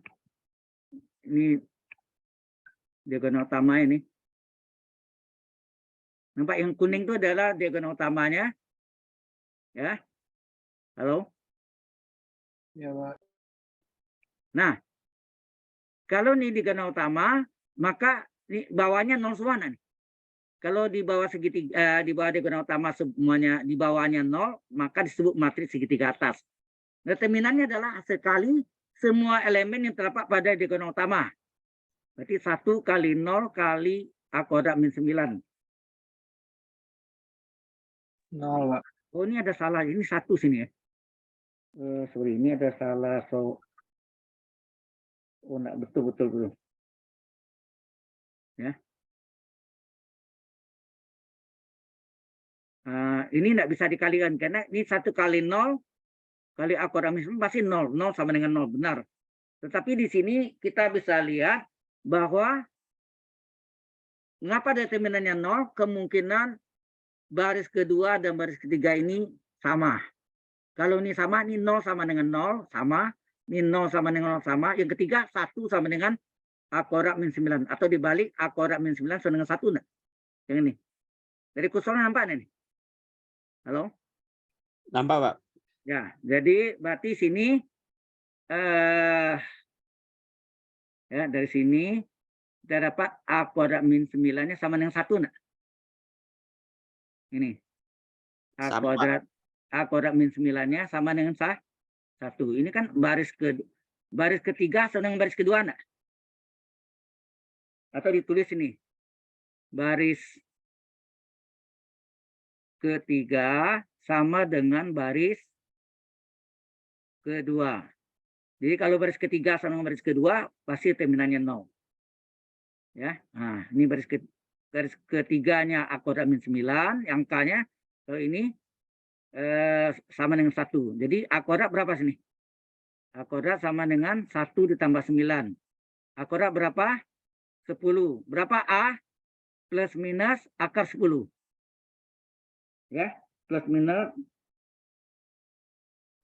Ini diagonal utama ini. Nampak yang kuning itu adalah diagonal utamanya. Ya. Halo? Ya, Pak. Nah, kalau ini diagonal utama, maka ini bawahnya 0 semua. Nih. Kalau di bawah segitiga, di bawah diagonal utama semuanya di bawahnya 0, maka disebut matriks segitiga atas. Determinannya adalah sekali semua elemen yang terdapat pada diagonal utama. Berarti 1 kali 0 kali A kuadrat min 9. 0, Pak. Oh, ini ada salah. Ini 1 sini ya. Sorry, ini ada salah. So, oh, enggak betul. Ya. Ini enggak bisa dikalikan karena ini 1 kali 0 kali A kuadrat min 9 pasti 0. 0 sama dengan 0, benar. Tetapi di sini kita bisa lihat bahwa mengapa determinannya 0, kemungkinan baris kedua dan baris ketiga ini sama. Kalau ini sama, ini 0 sama dengan 0, sama. Ini 0 sama dengan 0, sama. Yang ketiga, 1 sama dengan A kuadrat min 9. Atau dibalik, A kuadrat min 9 sama dengan 1. Nah. Yang ini. Dari kursornya nampak nih? Halo? Nampak, Pak? Ya, jadi berarti sini, ya dari sini, kita dapat A kuadrat min 9-nya sama dengan 1. Nah. Ini. Sama, A kuadrat min 9-nya sama dengan 1. Ini kan baris ketiga sama dengan baris kedua. Nah. Atau ditulis ini. Baris ketiga sama dengan baris kedua. Jadi kalau baris ketiga sama dengan baris kedua, pasti determinannya 0. Ya. Nah, ini baris ketiganya A kuadrat min 9, yang K-nya kalau ini sama dengan 1. Jadi A kuadrat berapa sini? A kuadrat sama dengan 1 ditambah 9. A kuadrat berapa? 10. Berapa A? Plus minus akar 10. Ya, plus minus.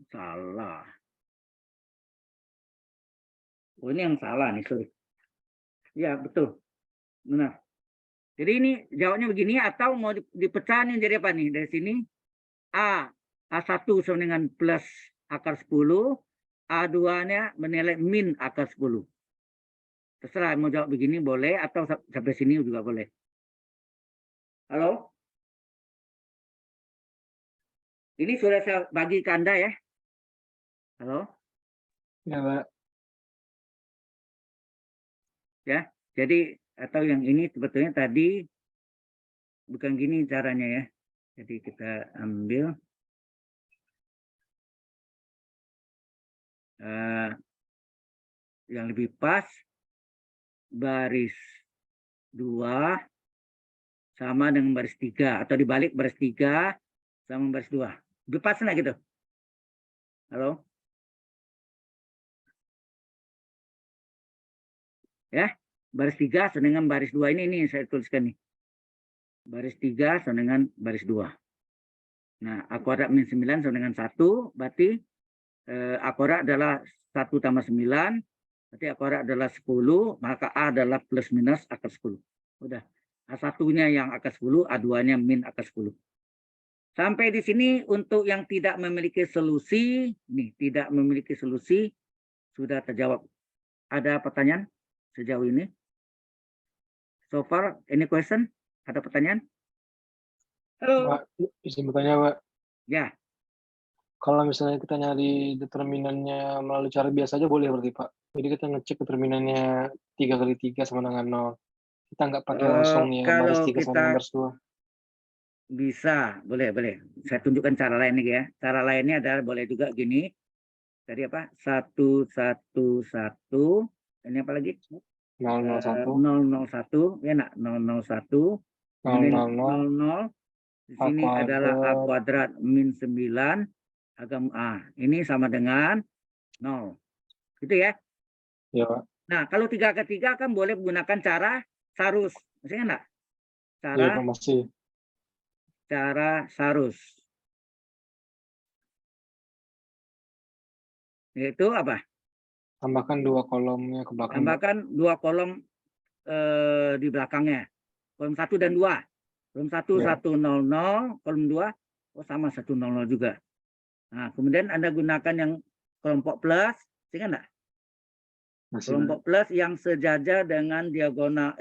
Salah. Oh, ini yang salah nih, sorry. Ya, betul. Benar. Jadi ini jawabnya begini, atau mau dipecah nih jadi apa nih? Dari sini A1 sama dengan plus akar 10, A2-nya menilai min akar 10. Terserah mau jawab begini boleh, atau sampai sini juga boleh. Halo? Ini sudah saya bagi ke Anda ya. Halo? Ya, Pak. Ya, jadi atau yang ini sebetulnya tadi bukan gini caranya ya. Jadi kita ambil yang lebih pas, baris 2 sama dengan baris 3, atau dibalik baris 3 sama baris 2. Lebih pas nggak gitu? Halo? Ya, baris 3 sama dengan baris 2 ini saya tuliskan nih. Baris 3 sama dengan baris 2. Nah, A kuadrat min 9 sama dengan 1, berarti A kuadrat adalah 1 tambah 9, berarti A kuadrat adalah 10, maka A adalah plus minus akar 10. Udah. A1-nya yang akar 10, A2-nya min akar 10. Sampai di sini untuk yang tidak memiliki solusi, nih, tidak memiliki solusi, sudah terjawab. Ada pertanyaan sejauh ini? So far, any question? Ada pertanyaan? Halo? Pak, izin bertanya, Pak. Ya. Kalau misalnya kita nyari determinannya melalui cara biasa aja boleh berarti, Pak? Jadi kita ngecek determinannya 3 kali 3 sama dengan 0. Kita nggak pakai langsung ya baris Kalau 3 sama dengan baris 2. bisa, boleh. Saya tunjukkan cara lain nih ya. Cara lainnya adalah boleh juga gini. Tadi apa? 1, 1, 1. Ini apa lagi? 001, 001. Ya nak, 001. Kemudian 00. Di A sini adalah A kuadrat. kuadrat min 9. Agam A. Ini sama dengan 0. Gitu ya. Ya, Pak. Nah, kalau 3 ke 3 kan boleh menggunakan cara sarus. Masih enggak? Iya, Pak, masih. Cara sarus. Yaitu apa? Tambahkan 2 kolomnya ke belakang, Pak. Tambahkan 2 kolom di belakangnya. Kolom 1 dan 2. Kolom 1 Ya. 100, kolom 2 sama 100 juga. Nah, kemudian Anda gunakan yang kelompok plus, ingat enggak? Masih, Pak. Kelompok plus yang sejajar dengan diagonal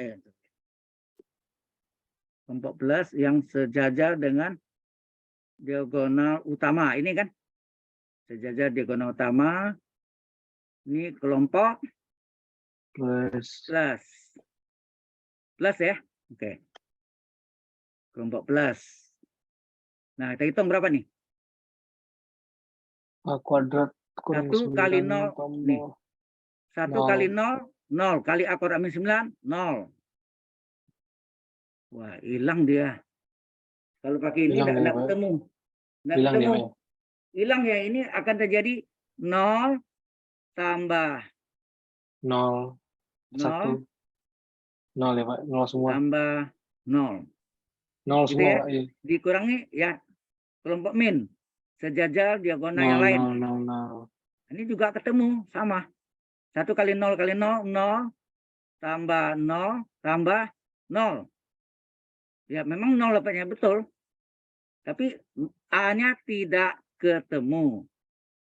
kelompok plus yang sejajar dengan diagonal utama. Ini kan sejajar diagonal utama. Ini kelompok Plus. plus ya. Oke. Kelompok plus. Nah, kita hitung berapa nih? A kuadrat kurang 1 kali 9 0 tambah nih. 1 kali 0, 0 kali A kuadrat min 9, 0. Wah, hilang dia. Kalau pakai ini Hilang dia, enggak Pak. ketemu. Enggak Hilang dia, ketemu. Pak, ya? Hilang ya, ini akan terjadi 0 tambah 0, 1, 0 0 ya, Pak. 0 semua. tambah 0. 0 Gitu semua, ya. Pak. Iya. Dikurangi ya kelompok min. Sejajar diagonal yang 0, lain. 0, 0, 0. Ini juga ketemu sama. 1 kali 0 kali 0, 0 tambah 0 tambah 0. Ya memang 0 dapatnya betul. Tapi A-nya tidak ketemu.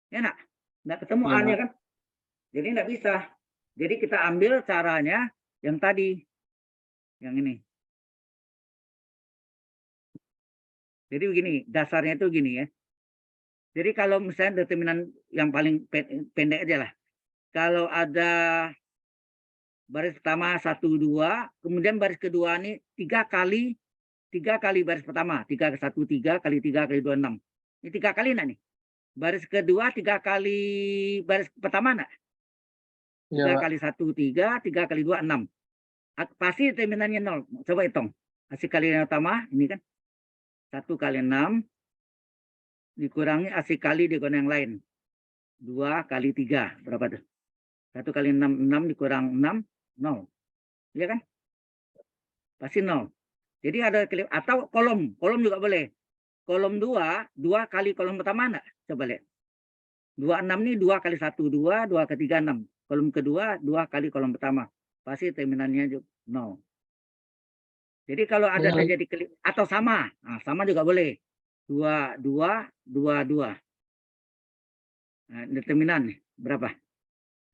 Ya enggak? Enggak ketemu Iya, A-nya Pak. kan? Jadi enggak bisa. Jadi kita ambil caranya yang tadi. Yang ini. Jadi begini, dasarnya itu gini ya. Jadi kalau misalnya determinan yang paling pendek aja lah. Kalau ada baris pertama 1, 2, kemudian baris kedua ini 3 kali baris pertama. 3 ke 1, 3 kali 3 kali 2, 6. Ini 3 kali enggak nih? Baris kedua 3 kali baris pertama enggak? 3 Iya, Pak. kali 1, 3, 3 kali 2, 6. Pasti determinannya 0. Coba hitung. Hasil kali yang utama, ini kan. 1 kali 6 dikurangi hasil kali diagonal yang lain. 2 kali 3. Berapa tuh? 1 kali 6, 6 dikurang 6, 0. Iya kan? Pasti 0. Jadi ada atau kolom juga boleh. Kolom 2 kali kolom pertama enggak? Coba lihat. 26 ini 2 kali 1, 2, 2 ke 3, 6. Kolom kedua 2 kali kolom pertama. Pasti determinannya 0. Jadi kalau ada Tanya lagi. terjadi atau sama, nah, sama juga boleh. 2, 2, 2, 2. Nah, determinan berapa?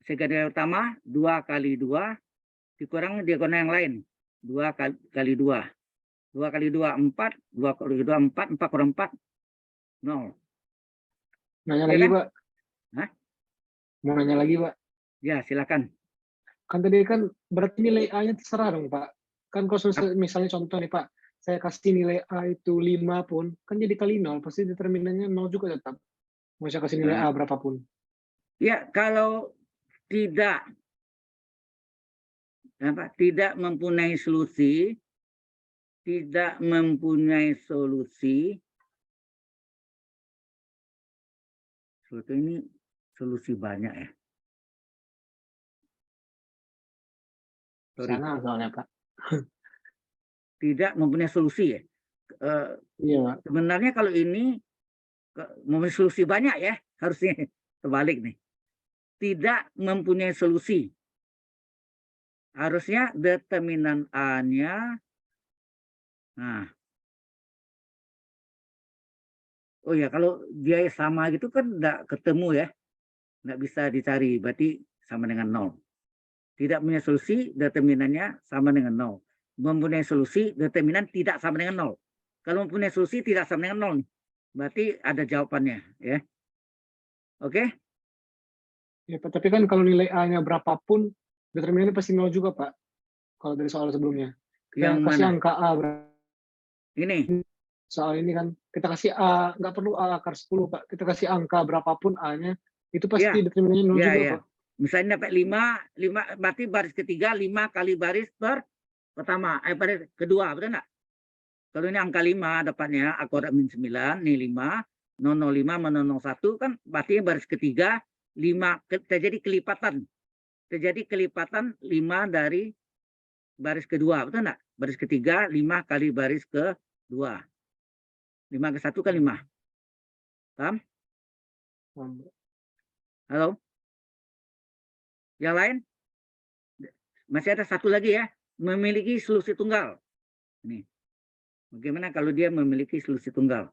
Segala utama 2 kali 2 dikurang diagonal yang lain. 2 kali 2. 2 kali 2, 4. 2 kali 2, 4. 4 kurang 4, 0. Nanya Ya lagi, kan? Pak. Hah? Mau nanya lagi, Pak. Ya, silakan. Kan tadi kan berarti nilai A-nya terserah dong, Pak. Kan kalau misalnya contoh nih, Pak, saya kasih nilai A itu 5 pun, kan jadi kali 0, pasti determinannya 0 juga tetap. Mau saya kasih nilai Nah, A berapapun. ya, kalau tidak mempunyai solusi, ini solusi banyak ya. Sorry. Sana soalnya, Pak. Tidak mempunyai solusi ya. Iya, Pak. Sebenarnya kalau ini mempunyai solusi banyak ya, harusnya terbalik nih. Tidak mempunyai solusi. Harusnya determinan A-nya, nah, oh ya kalau dia sama gitu kan enggak ketemu ya, enggak bisa dicari, berarti sama dengan 0. Tidak punya solusi, determinannya sama dengan 0. Mempunyai solusi, determinan tidak sama dengan 0. Kalau mempunyai solusi tidak sama dengan 0 nih, berarti ada jawabannya ya. Oke? Ya, Pak. Tapi kan kalau nilai A-nya berapapun, determinannya pasti 0 juga, Pak. Kalau dari soal sebelumnya. Yang Kita kasih mana? angka A berapa? Ini. Soal ini kan kita kasih A, nggak perlu A akar 10, Pak. Kita kasih angka berapapun A-nya, itu pasti Ya, determinannya 0 juga, ya. Pak. Misalnya dapat 5 berarti baris ketiga 5 kali baris pertama, baris kedua, betul enggak? Kalau ini angka 5 dapatnya A kuadrat min 9, nih 5, 005 menol 1 kan berarti baris ketiga 5 terjadi kelipatan. Terjadi kelipatan 5 dari baris kedua, betul enggak? Baris ketiga 5 kali baris kedua. 5 ke 1 kan 5. Paham? Halo? Yang lain? Masih ada satu lagi ya, memiliki selusi tunggal. Nih. Bagaimana kalau dia memiliki selusi tunggal?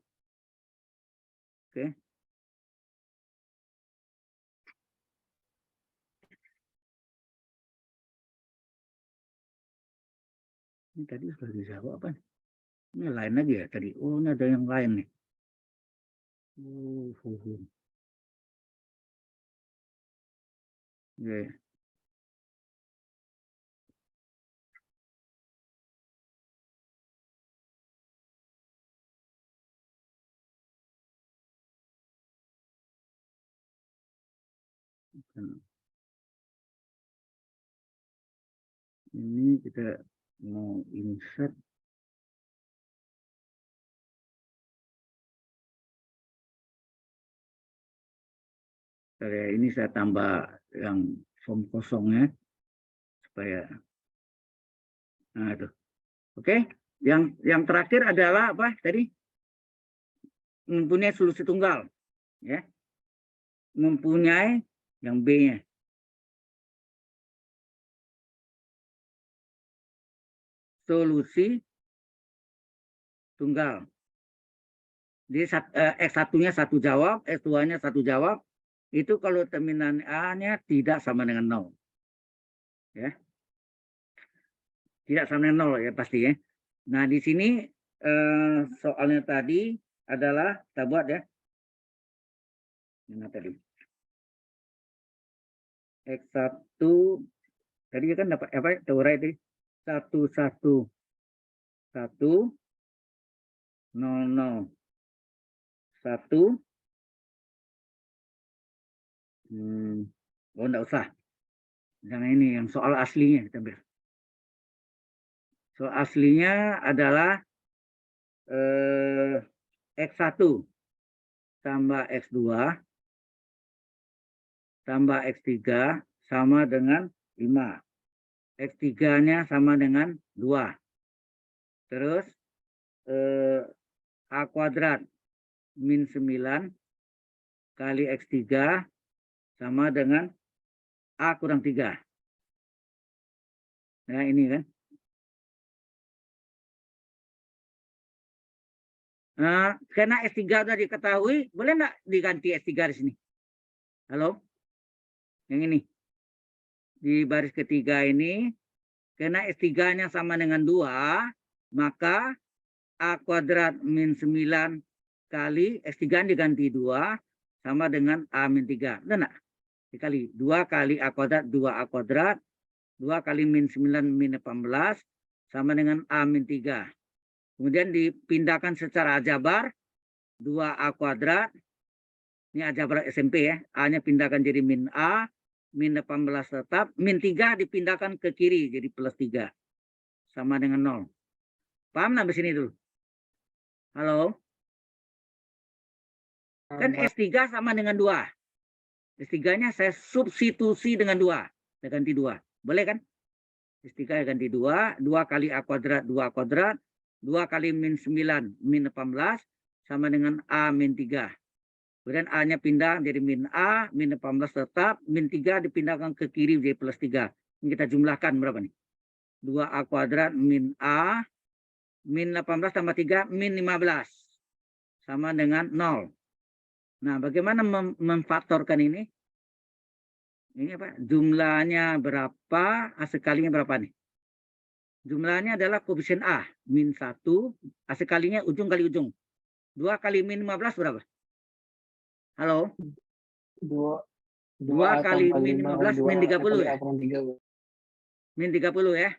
Oke. Ini tadi sudah dijawab apa? Ini lain lagi ya tadi. Oh, ini ada yang lain nih. Oke. Ini kita mau insert. Ini saya tambah yang form kosongnya supaya. Nah, itu. Oke. Yang terakhir adalah apa tadi? Mempunyai solusi tunggal, ya. Mempunyai yang B-nya. Solusi tunggal. Jadi X1-nya satu jawab, X2-nya satu jawab. Itu kalau terminan A-nya tidak sama dengan 0. Ya. Tidak sama dengan 0 ya pasti ya. Nah, di sini soalnya tadi adalah kita buat ya. Mana tadi? X1 tadi kan dapat apa? Teori tadi 1 1 1 0 0 1 oh enggak usah. Yang ini yang soal aslinya kita ambil. Soal aslinya adalah X1 tambah X2 tambah X3 sama dengan 5. X3-nya sama dengan 2. Terus A kuadrat min 9 kali X3 sama dengan A kurang 3. Nah, ini kan. Nah, karena S3 sudah diketahui, boleh enggak diganti S3 di sini? Halo? Yang ini. Di baris ketiga ini, karena S3-nya sama dengan 2, maka A kuadrat min 9 kali S3 diganti 2 sama dengan A min 3. Benar enggak? Dikali 2 kali A kuadrat, 2A kuadrat, 2 kali min 9 min 18 sama dengan A min 3. Kemudian dipindahkan secara aljabar, 2A kuadrat, ini aljabar SMP ya, A-nya pindahkan jadi min A, min 18 tetap, min 3 dipindahkan ke kiri jadi plus 3. Sama dengan 0. Paham nggak di sini dulu? Halo? Kan S3 sama dengan 2. S3-nya saya substitusi dengan 2. Saya ganti 2. Boleh kan? S3 ganti 2. 2 kali A kuadrat, 2A kuadrat. 2 kali min 9, min 18. Sama dengan A min 3. Kemudian A-nya pindah jadi min A, min 18 tetap. Min 3 dipindahkan ke kiri jadi plus 3. Ini kita jumlahkan berapa nih? 2A kuadrat min A. Min 18 tambah 3, min 15. Sama dengan 0. Nah, bagaimana memfaktorkan ini? Ini apa? Jumlahnya berapa? Sekalinya berapa nih? Jumlahnya adalah koefisien A. Min 1. Sekalinya ujung kali ujung. 2 kali min 15 berapa? Halo? 2 kali min 15 min 30 ya? Min 30 ya?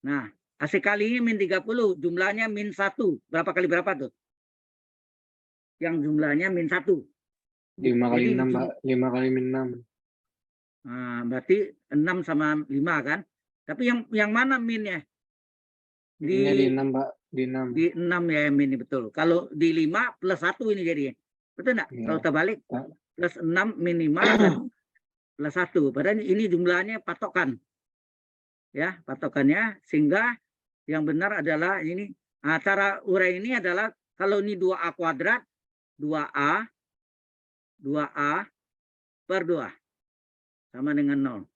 Nah, sekalinya min 30. Jumlahnya min 1. Berapa kali berapa tuh? Yang jumlahnya min 1. 5 kali 6, Pak. 5 kali min 6. Nah, berarti 6 sama 5 kan? Tapi yang mana minnya? Di 6, Pak. Di 6. Di 6 ya min ini betul. Kalau di 5 plus 1 ini jadinya. Betul enggak? Ya. Kalau terbalik Pak. plus 6 min 5 plus 1. Padahal ini jumlahnya patokan. Ya, patokannya sehingga yang benar adalah ini. Nah, cara urai ini adalah kalau ini 2A kuadrat 2A per 2 sama dengan 0.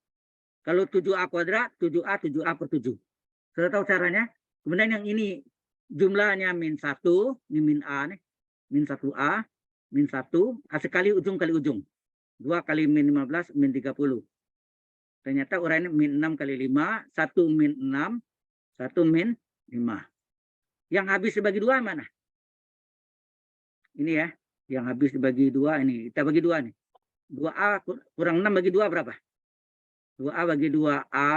Kalau 7A kuadrat, 7A, 7A per 7. Sudah tahu caranya? Kemudian yang ini jumlahnya min 1, ini min A nih. Min 1A, min 1, A sekali ujung kali ujung. 2 kali min 15, min 30. Ternyata uraiannya min 6 kali 5, 1 min 6, 1 min 5. Yang habis dibagi 2 mana? Ini ya, yang habis dibagi 2 ini. Kita bagi 2 nih. 2A kurang 6 bagi 2 berapa? 2A bagi 2A,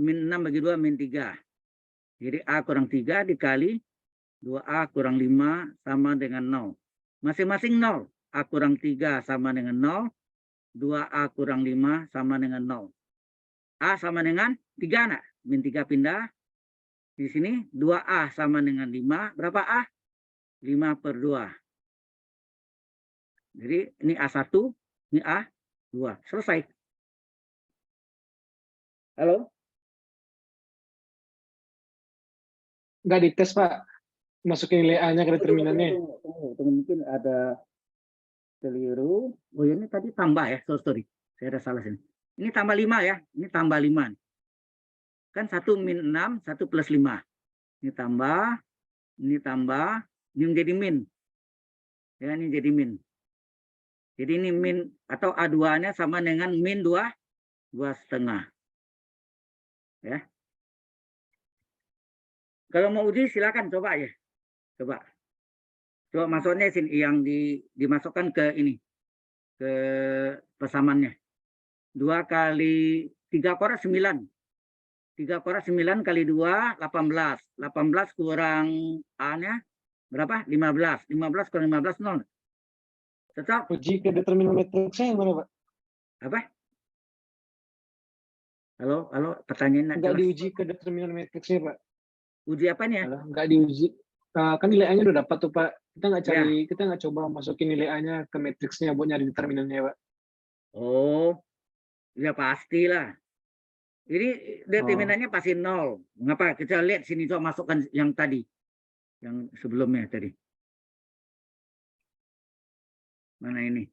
min 6 bagi 2, min 3. Jadi A kurang 3 dikali 2A kurang 5 sama dengan 0. Masing-masing 0. A kurang 3 sama dengan 0. 2A kurang 5 sama dengan 0. A sama dengan 3 nak. Min 3 pindah. Di sini 2A sama dengan 5. Berapa A? 5 per 2. Jadi ini A1, ini A2. Selesai. Halo? Nggak dites, Pak. Masukin nilai A-nya ke determinannya. Tunggu, mungkin ada keliru. Oh ini tadi tambah ya, sorry. Saya ada salah sini. Ini tambah 5 ya, ini tambah 5. Kan 1 min 6, 1 plus 5. Ini tambah, ini menjadi min. Ya, ini jadi min. Jadi ini min atau A2-nya sama dengan min 2,5. Ya. Kalau mau uji silakan coba ya. Coba masuknya sini yang dimasukkan ke ini, ke pesamannya. 2 kali 3 korak 9. 3 korak 9 kali 2, 18. 18 kurang A-nya berapa? 15. 15 kurang 15, 0. Cocok? Uji ke determinan matriksnya yang mana, Pak? Apa? Halo, pertanyaan Nggak diuji ke determinan matriksnya, Pak. Uji apanya? Halo, nggak diuji. Kan nilai A-nya udah dapat tuh, Pak. Kita nggak coba masukin nilai A-nya ke matriksnya buat nyari determinannya, Pak. Oh, ya pastilah. Ini determinannya pasti 0. Mengapa? Kita lihat sini, coba masukkan yang tadi. Yang sebelumnya tadi. Mana ini?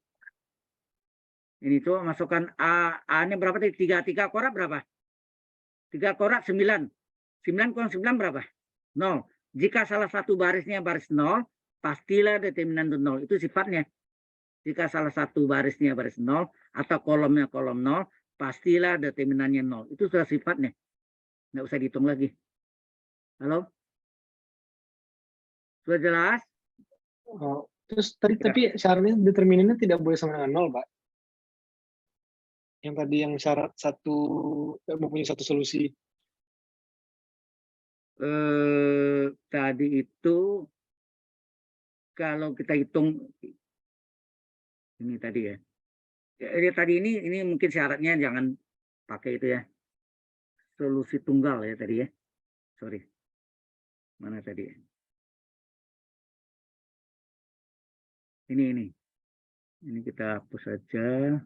Ini coba masukkan A-nya berapa tadi? 3 korak berapa? 3 korak 9. 9 kurang 9 berapa? 0. Jika salah satu barisnya baris 0, pastilah determinan itu 0. Itu sifatnya. Jika salah satu barisnya baris 0 atau kolomnya kolom 0, pastilah determinannya 0. Itu sudah sifatnya. Nggak usah dihitung lagi. Halo? Sudah jelas? Oh, terus tapi syaratnya determinannya tidak boleh sama dengan 0, Pak. Yang tadi yang syarat mempunyai satu solusi. Tadi itu kalau kita hitung ini tadi ya. Tadi ini mungkin syaratnya jangan pakai itu ya. Solusi tunggal ya tadi ya. Sorry. Mana tadi? Ini. Ini kita hapus saja.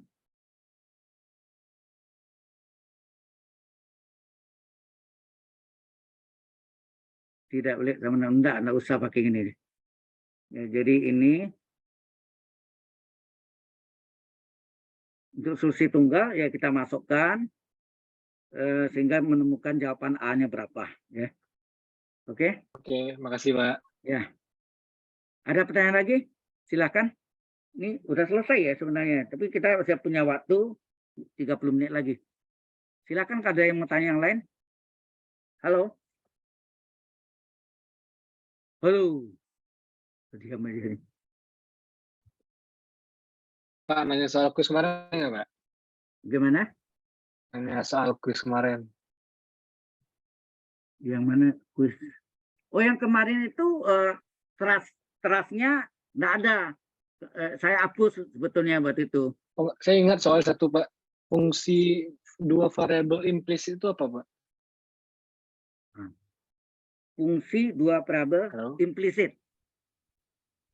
Tidak boleh, enggak usah pakai ini. Ya, jadi ini untuk solusi tunggal ya kita masukkan sehingga menemukan jawaban A-nya berapa ya. Oke? Oke, makasih, Pak. Ya. Ada pertanyaan lagi? Silakan. Ini udah selesai ya sebenarnya, tapi kita masih punya waktu 30 menit lagi. Silakan kalau ada yang mau tanya yang lain. Halo? Halo. Diam aja nih. Pak, nanya soal kuis kemarin nggak, Pak? Gimana? Nanya soal kuis kemarin. Yang mana kuis? Oh, yang kemarin itu terasnya nggak ada. Saya hapus sebetulnya buat itu. Oh, saya ingat soal satu, Pak. Fungsi 2 variabel implisit itu apa, Pak? Fungsi 2 variabel implisit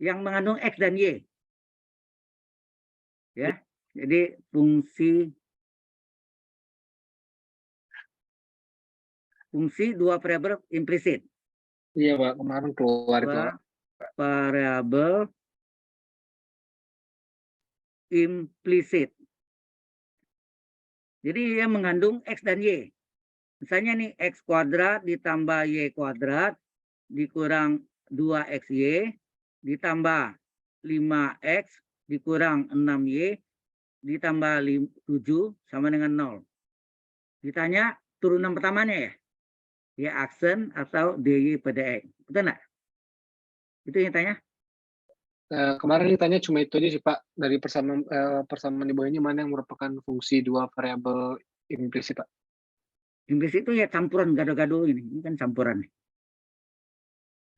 yang mengandung X dan Y. Ya, jadi fungsi 2 variabel implisit. Iya, Pak, kemarin keluar itu. Variabel implisit. Jadi dia mengandung X dan Y. Misalnya nih X kuadrat ditambah Y kuadrat dikurang 2XY ditambah 5X dikurang 6Y ditambah 7 sama dengan 0. Ditanya turunan pertamanya ya? Y aksen atau DY pada X. Betul nggak? Itu yang tanya? Kemarin ditanya cuma itu aja sih Pak, dari persamaan di bawah ini mana yang merupakan fungsi dua variabel implisit Pak? Implisit itu ya campuran gado-gado ini kan campuran.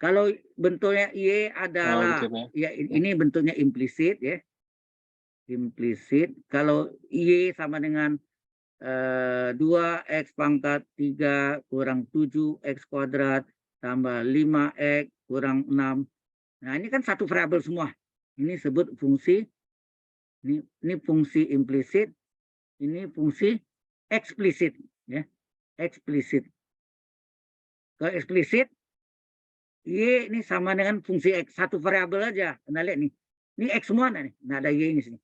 Kalau bentuknya Y adalah gitu ya ya. ini bentuknya implisit ya. Implisit. Kalau Y sama dengan 2X pangkat 3 kurang 7X kuadrat tambah 5X kurang 6. Nah, ini kan satu variabel semua. Ini sebut fungsi, ini fungsi implisit, ini fungsi eksplisit. Ya, eksplisit. Kalau eksplisit, Y ini sama dengan fungsi X. Satu variabel aja. Anda lihat nih. Ini X semua nih. Nah, ada Y ini sini.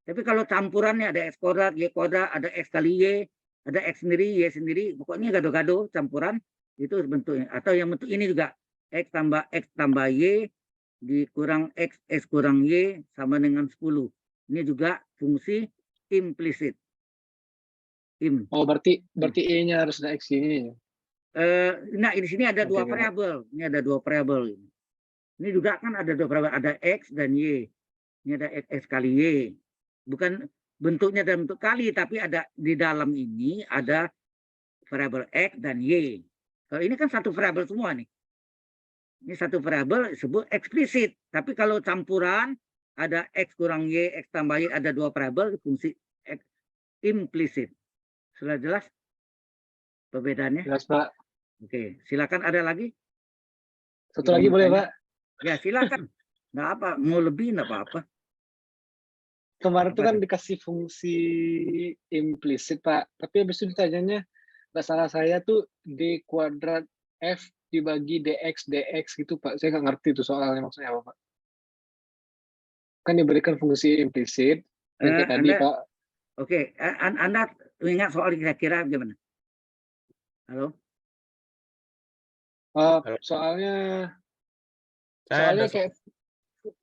Tapi kalau campurannya ada X kuadrat, Y kuadrat, ada X kali Y, ada X sendiri, Y sendiri. Pokoknya gado-gado campuran. Itu bentuknya. Atau yang bentuk ini juga. X tambah Y dikurang X kurang Y sama dengan 10. Ini juga fungsi implisit. Oh, berarti E-nya harus ada X ini ya? Nah, di sini ada dua Oke, variabel. Ini ada dua variabel. Ini juga kan ada dua variabel. Ada X dan Y. Ini ada X kali Y. Bukan bentuknya dalam bentuk kali, tapi ada di dalam ini ada variabel X dan Y. Kalau ini kan satu variabel semua nih. Ini satu variabel disebut eksplisit. Tapi kalau campuran ada X kurang Y, X tambah Y, ada dua variabel fungsi X implisit. Sudah jelas perbedaannya? Jelas Pak. Oke, silakan ada lagi? Satu lagi boleh Pak? Ya, silakan. Nggak apa, mau lebih nggak apa-apa. Kemarin tuh Apa kan dikasih fungsi implisit Pak, tapi habis itu ditanyanya nggak salah saya tuh D kuadrat F dibagi dx gitu Pak. Saya nggak ngerti tuh soalnya maksudnya apa Pak. Kan diberikan fungsi implisit yang kayak tadi Pak. Oke, Anda ingat soal kira-kira gimana? Halo? Soalnya Saya ada kayak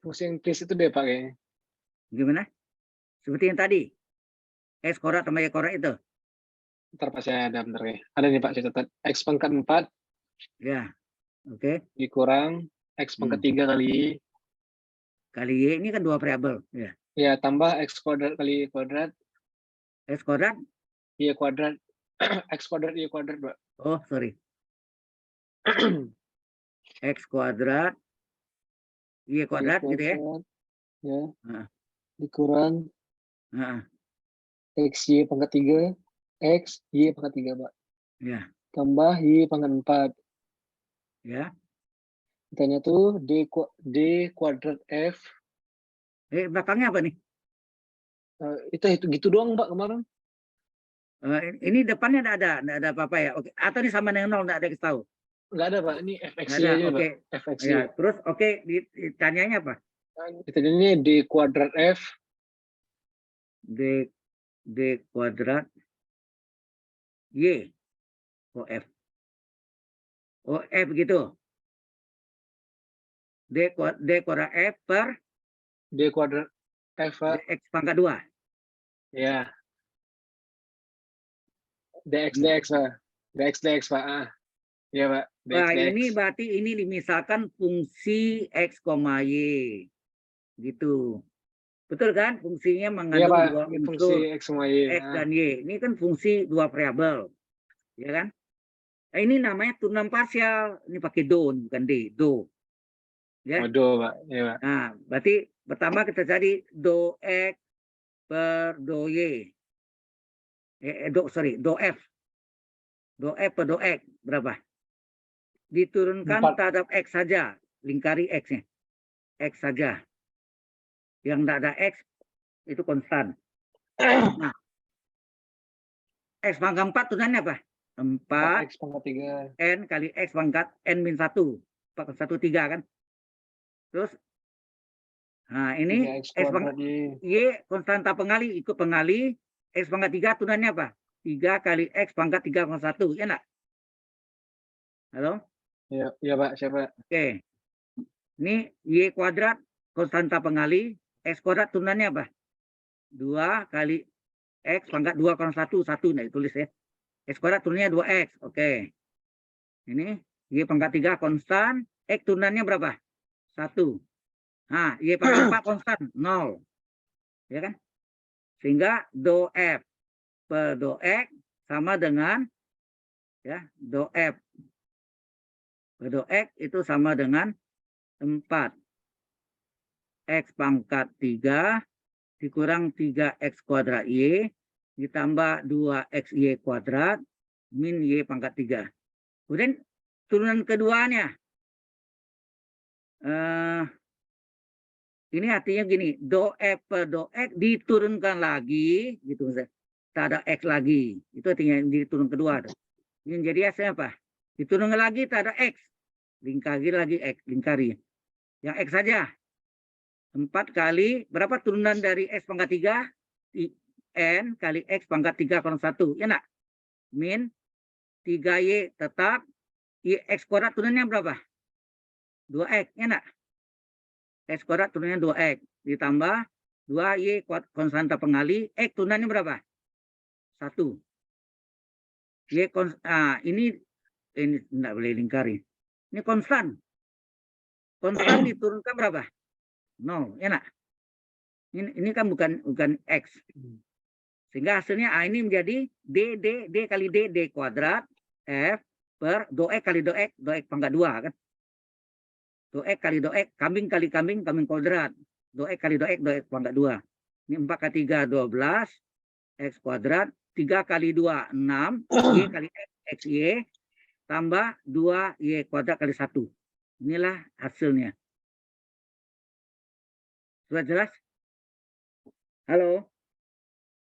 fungsi implisit itu deh Pak kayaknya. Gimana? Seperti yang tadi. X kuadrat tambah Y kuadrat itu. Ntar Pak saya ada bentar ya. Ada nih Pak saya catat. X pangkat 4 Ya, oke. dikurang X pangkat 3 kali Y. Kali Y ini kan dua variabel. Ya. Ya, tambah X kuadrat kali Y kuadrat. X kuadrat? Y kuadrat. X kuadrat Y kuadrat Pak. Oh, sorry. X kuadrat Y kuadrat gitu ya. Ya. Nah. Dikurang Nah, X Y pangkat 3 X Y pangkat 3 Pak. ya, Tambah Y pangkat 4. ya. Ditanya tuh D kuadrat F. Belakangnya apa nih? Itu gitu doang Pak kemarin. Ini depannya enggak ada apa-apa ya. Oke. Atau ini sama dengan 0 enggak ada yang tahu. Enggak ada Pak. Ini FX Nggak ada. aja Oke. Pak. FX. Ya, terus oke ditanyanya apa? Ditanyanya D kuadrat F. D kuadrat Y. Oh, F. Oh, F gitu. D kuadrat F per D kuadrat F Pak. X pangkat 2. Ya. dx Pak. dx Pak. Iya Pak. Nah, dx. ini berarti ini misalkan fungsi X, Y. Gitu. Betul kan? Fungsinya Iya mengandung Pak. dua Ini unsur fungsi X sama Y. X dan Y. Ini kan fungsi dua variabel. Ya kan? Nah, ini namanya turunan parsial. Ini pakai do, bukan D. Do. Ya. Oh, do Pak. Iya Pak. Nah, berarti pertama kita cari do X per do Y. Do F. Do F per do X. Berapa? Diturunkan 4. terhadap X saja. Lingkari X-nya. X saja. Yang tidak ada X, itu konstan. Nah, X pangkat 4 turunannya apa? 4 X pangkat 3. N kali X pangkat N min 1. 1, 3 kan? Terus, nah ini X pangkat Y konstanta pengali, ikut pengali, X pangkat 3 turunannya apa? 3 kali X pangkat 3,1, ya enggak? Halo? Iya Pak, siapa? Oke. Ini Y kuadrat, konstanta pengali, X kuadrat turunannya apa? 2 kali X pangkat 2,1, 1, nah tulis ya. X kuadrat turunnya 2X, oke. Ini Y pangkat 3 konstan, X turunannya berapa? 1. Nah, Y pangkat 4 konstan, 0. Ya kan? Sehingga do F per do X sama dengan ya, do F per do X itu sama dengan 4. X pangkat 3 dikurang 3X kuadrat Y ditambah 2XY kuadrat min Y pangkat 3. Kemudian turunan keduanya. Ini artinya gini, do F per do X diturunkan lagi, gitu. Tak ada X lagi. Itu artinya diturun kedua. Ini jadi hasilnya apa? Diturunkan lagi tak ada X. Lingkari lagi X, lingkari. Yang X saja. 4 kali, berapa turunan dari X pangkat 3? N kali X pangkat 3,1. Ya enggak? Min 3Y tetap. Y X kuadrat turunannya berapa? 2X. Ya enggak? X kuadrat turunannya 2X. Ditambah 2Y konstanta pengali. X turunannya berapa? 1. Y ini enggak boleh lingkari. Ini konstan. Konstan diturunkan berapa? 0. Ya enggak? Ini kan bukan X. Sehingga hasilnya ini menjadi D kali D kuadrat F per do X kali do X pangkat 2 kan. Do X kali do X, kambing kali kambing kuadrat. Do X kali do X pangkat 2. Ini 4 kali 3, 12. X kuadrat. 3 kali 2, 6. Y kali X, XY. Tambah 2Y kuadrat kali 1. Inilah hasilnya. Sudah jelas? Halo?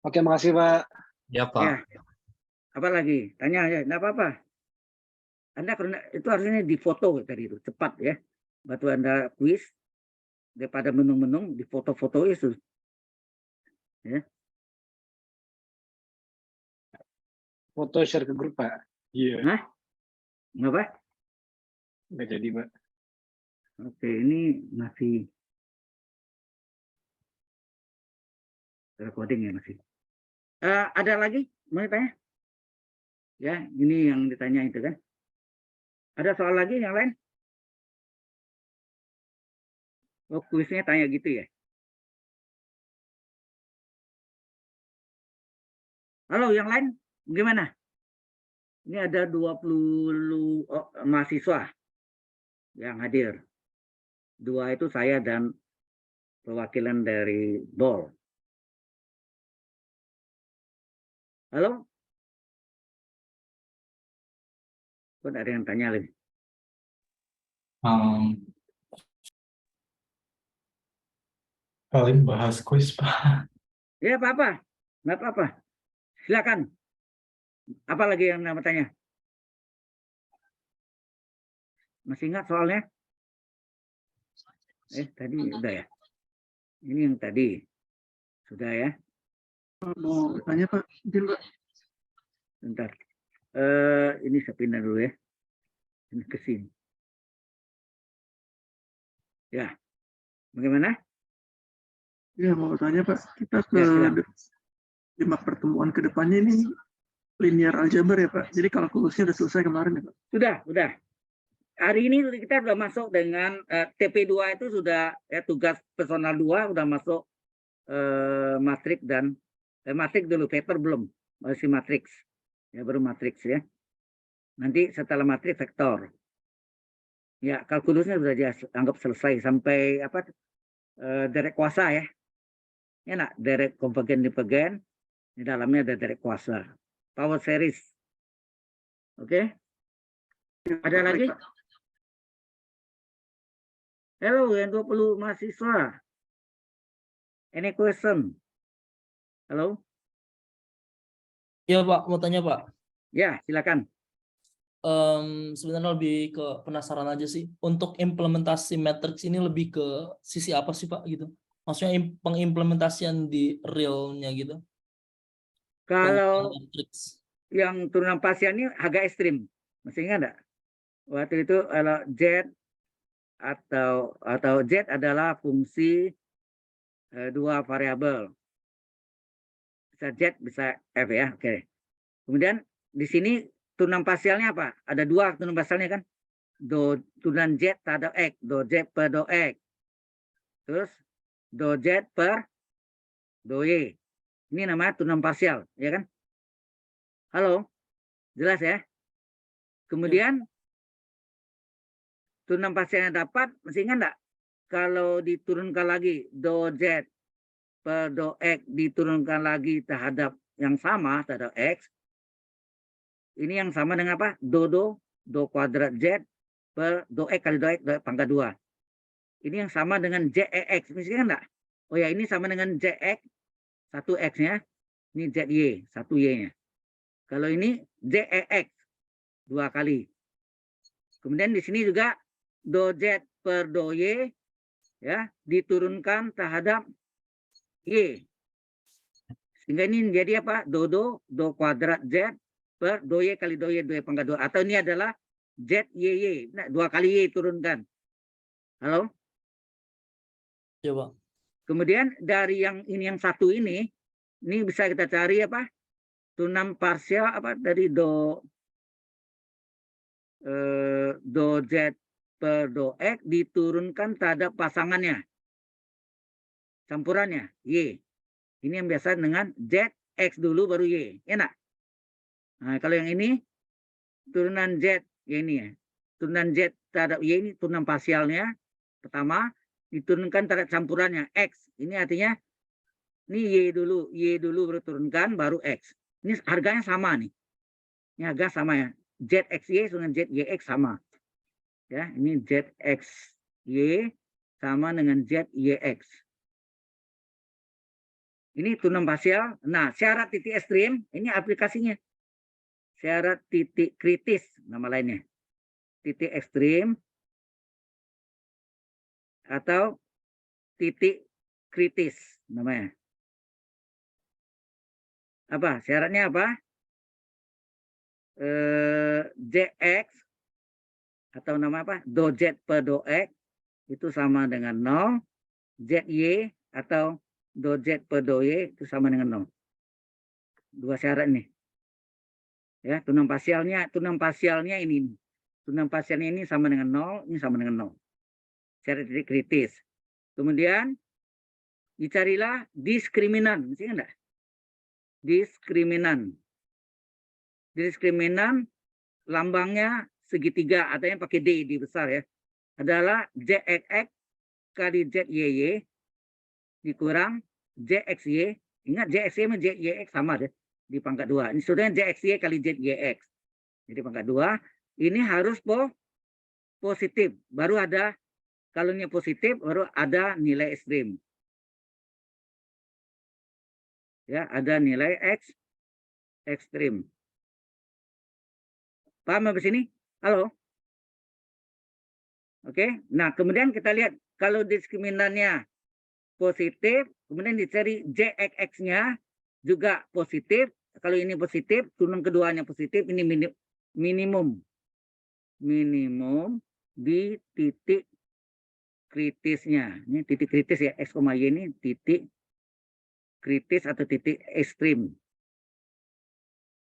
Oke, makasih Pak. Ya, Pak. Ya. Apa lagi? Tanya aja, enggak apa-apa. Anda karena itu harusnya difoto tadi itu, cepat ya. Waktu Anda kuis, daripada menung-menung, difoto-foto itu. Ya. Foto share ke grup Pak. Iya. Hah? Kenapa? Nggak jadi Pak. Oke, ini masih recording ya masih. Ada lagi? Mau tanya? Ya, ini yang ditanya itu kan. Ada soal lagi yang lain? Oh, kuisnya tanya gitu ya. Halo, yang lain gimana? Ini ada 20 mahasiswa yang hadir. 2 itu saya dan perwakilan dari BOL. Halo? Kok ada yang tanya lagi? Paling bahas kuis, Pak. Ya, apa-apa. Nggak apa-apa. Silakan. Apa lagi yang mau tanya? Masih ingat soalnya? Tadi udah ya? Ini yang tadi. Sudah ya? Mau tanya Pak, mungkin Pak. Bentar. Ini saya pindah dulu ya. Ini ke sini. Ya. Bagaimana? Ya mau tanya Pak, kita ke Ya, silakan. 5 pertemuan ke depannya ini linear aljabar ya Pak. Jadi kalkulusnya udah selesai kemarin ya Pak. Sudah. Hari ini kita sudah masuk dengan TP2 itu sudah ya, tugas personal 2 sudah masuk matriks dan matriks dulu, vektor belum, masih matriks. Ya baru matriks ya. Nanti setelah matriks vektor. Ya kalkulusnya sudah dianggap selesai sampai apa? Derek kuasa ya. Ya nak, derek konvergen divergen. Di dalamnya ada derek kuasa. Power series. Oke. Ada lagi? Halo, yang 20 mahasiswa. Any question? Halo? Iya, Pak. Mau tanya, Pak. Ya, silakan. Sebenarnya lebih ke penasaran aja sih. Untuk implementasi matriks ini lebih ke sisi apa sih, Pak? Gitu. Maksudnya pengimplementasian di realnya gitu. Kalau matriks. yang turunan parsial ini agak ekstrim. Masih ingat enggak? Waktu itu kalau Z atau Z adalah fungsi dua variabel. Bisa Z, bisa F ya. Oke. Kemudian di sini turunan parsialnya apa? Ada dua turunan parsialnya kan? Turunan Z terhadap X, do Z per do X. Terus do Z per do Y. Ini namanya turunan parsial, ya kan? Halo? Jelas ya? Kemudian turunan parsialnya dapat, masih ingat enggak? Kalau diturunkan lagi do Z per do X diturunkan lagi terhadap yang sama terhadap X. Ini yang sama dengan apa? Do kuadrat Z per do X kali do X pangkat 2. Ini yang sama dengan JEX. Masih ingat enggak? Oh ya, ini sama dengan JX, 1X-nya. Ini ZY, 1Y-nya. Kalau ini JEX, 2 kali. Kemudian di sini juga do Z per do Y ya diturunkan terhadap Y. Sehingga ini menjadi apa? Do kuadrat Z per do Y kali do Y pangkat 2. Atau ini adalah ZYY. Nah, 2 kali Y turunkan. Halo? Coba. Kemudian dari yang ini yang satu ini bisa kita cari apa? Turunan parsial apa dari do Z per do X diturunkan terhadap pasangannya. Campurannya Y. Ini yang biasa dengan ZX dulu baru Y. Ya enggak? Nah, kalau yang ini turunan Z ya ini ya. Turunan Z terhadap Y ini turunan parsialnya. Pertama diturunkan terhadap campurannya X. Ini artinya ini Y dulu baru turunkan baru X. Ini harganya sama nih. Ini harga sama ya. ZXY dengan ZYX sama. Ya, ini ZXY sama dengan ZYX. Ini turunan parsial. Nah, syarat titik ekstrim ini aplikasinya. Syarat titik kritis nama lainnya. Titik ekstrim atau titik kritis namanya. Apa? Syaratnya apa? JX atau nama apa? Do Z per do X itu sama dengan 0. ZY atau do Z per do Y itu sama dengan 0. Dua syarat nih. Ya, turunan parsialnya ini. Turunan parsialnya ini sama dengan 0, ini sama dengan 0. Syarat titik kritis. Kemudian dicarilah diskriminan. Masih enggak? Diskriminan. Diskriminan lambangnya segitiga atau yang pakai D di besar ya. Adalah ZXX kali ZYY dikurang ZXY. Ingat ZXY sama ZYX sama deh di pangkat 2. Ini sudah ZXY kali ZYX. Jadi pangkat 2 ini harus positif. Baru ada kalau ini positif baru ada nilai ekstrim. Ya, ada nilai ekstrim. Paham sampai sini? Halo? Oke. Nah, kemudian kita lihat kalau diskriminannya positif, kemudian dicari JXX-nya juga positif. Kalau ini positif, turunan keduanya positif, ini minimum. Minimum di titik kritisnya. Ini titik kritis ya, X, Y ini titik kritis atau titik ekstrim.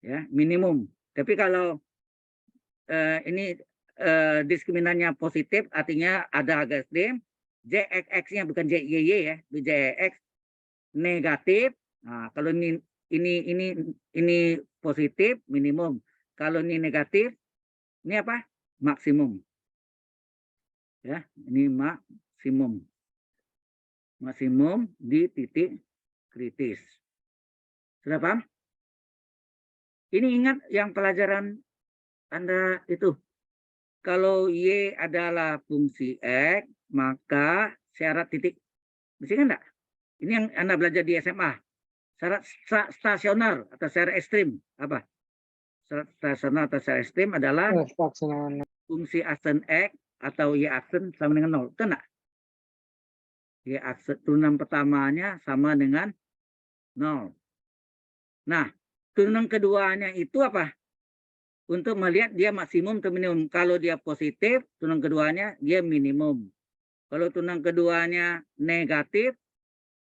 Ya, minimum. Tapi kalau ini diskriminannya positif, artinya ada harga ekstrim. JXX-nya bukan ZYY ya, JXX negatif. Nah, kalau ini positif minimum. Kalau ini negatif, ini apa? Maksimum. Ya, ini maksimum. Maksimum di titik kritis. Sudah paham? Ini ingat yang pelajaran Anda itu. Kalau Y adalah fungsi X, maka syarat titik. Mesti kan enggak? Ini yang Anda belajar di SMA. Syarat stasioner atau syarat ekstrim. Apa? Syarat stasioner atau syarat ekstrim adalah fungsi aksen X atau Y aksen sama dengan 0. Betul enggak? Y aksen turunan pertamanya sama dengan 0. Nah, tunang keduanya itu apa? Untuk melihat dia maksimum atau minimum. Kalau dia positif, tunang keduanya dia minimum. Kalau tunang keduanya negatif,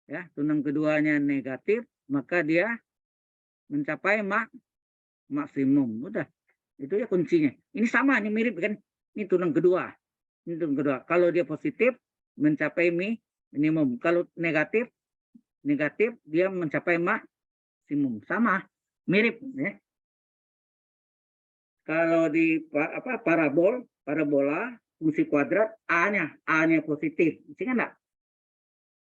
ya, tunang keduanya negatif, maka dia mencapai maksimum. Udah, itu ya kuncinya. Ini sama, ini mirip kan? Ini tunang kedua. Ini tunang kedua. Kalau dia positif, mencapai minimum. Kalau negatif dia mencapai maksimum. Sama, mirip. Ya. Kalau di parabola fungsi kuadrat A-nya positif. Ingat enggak?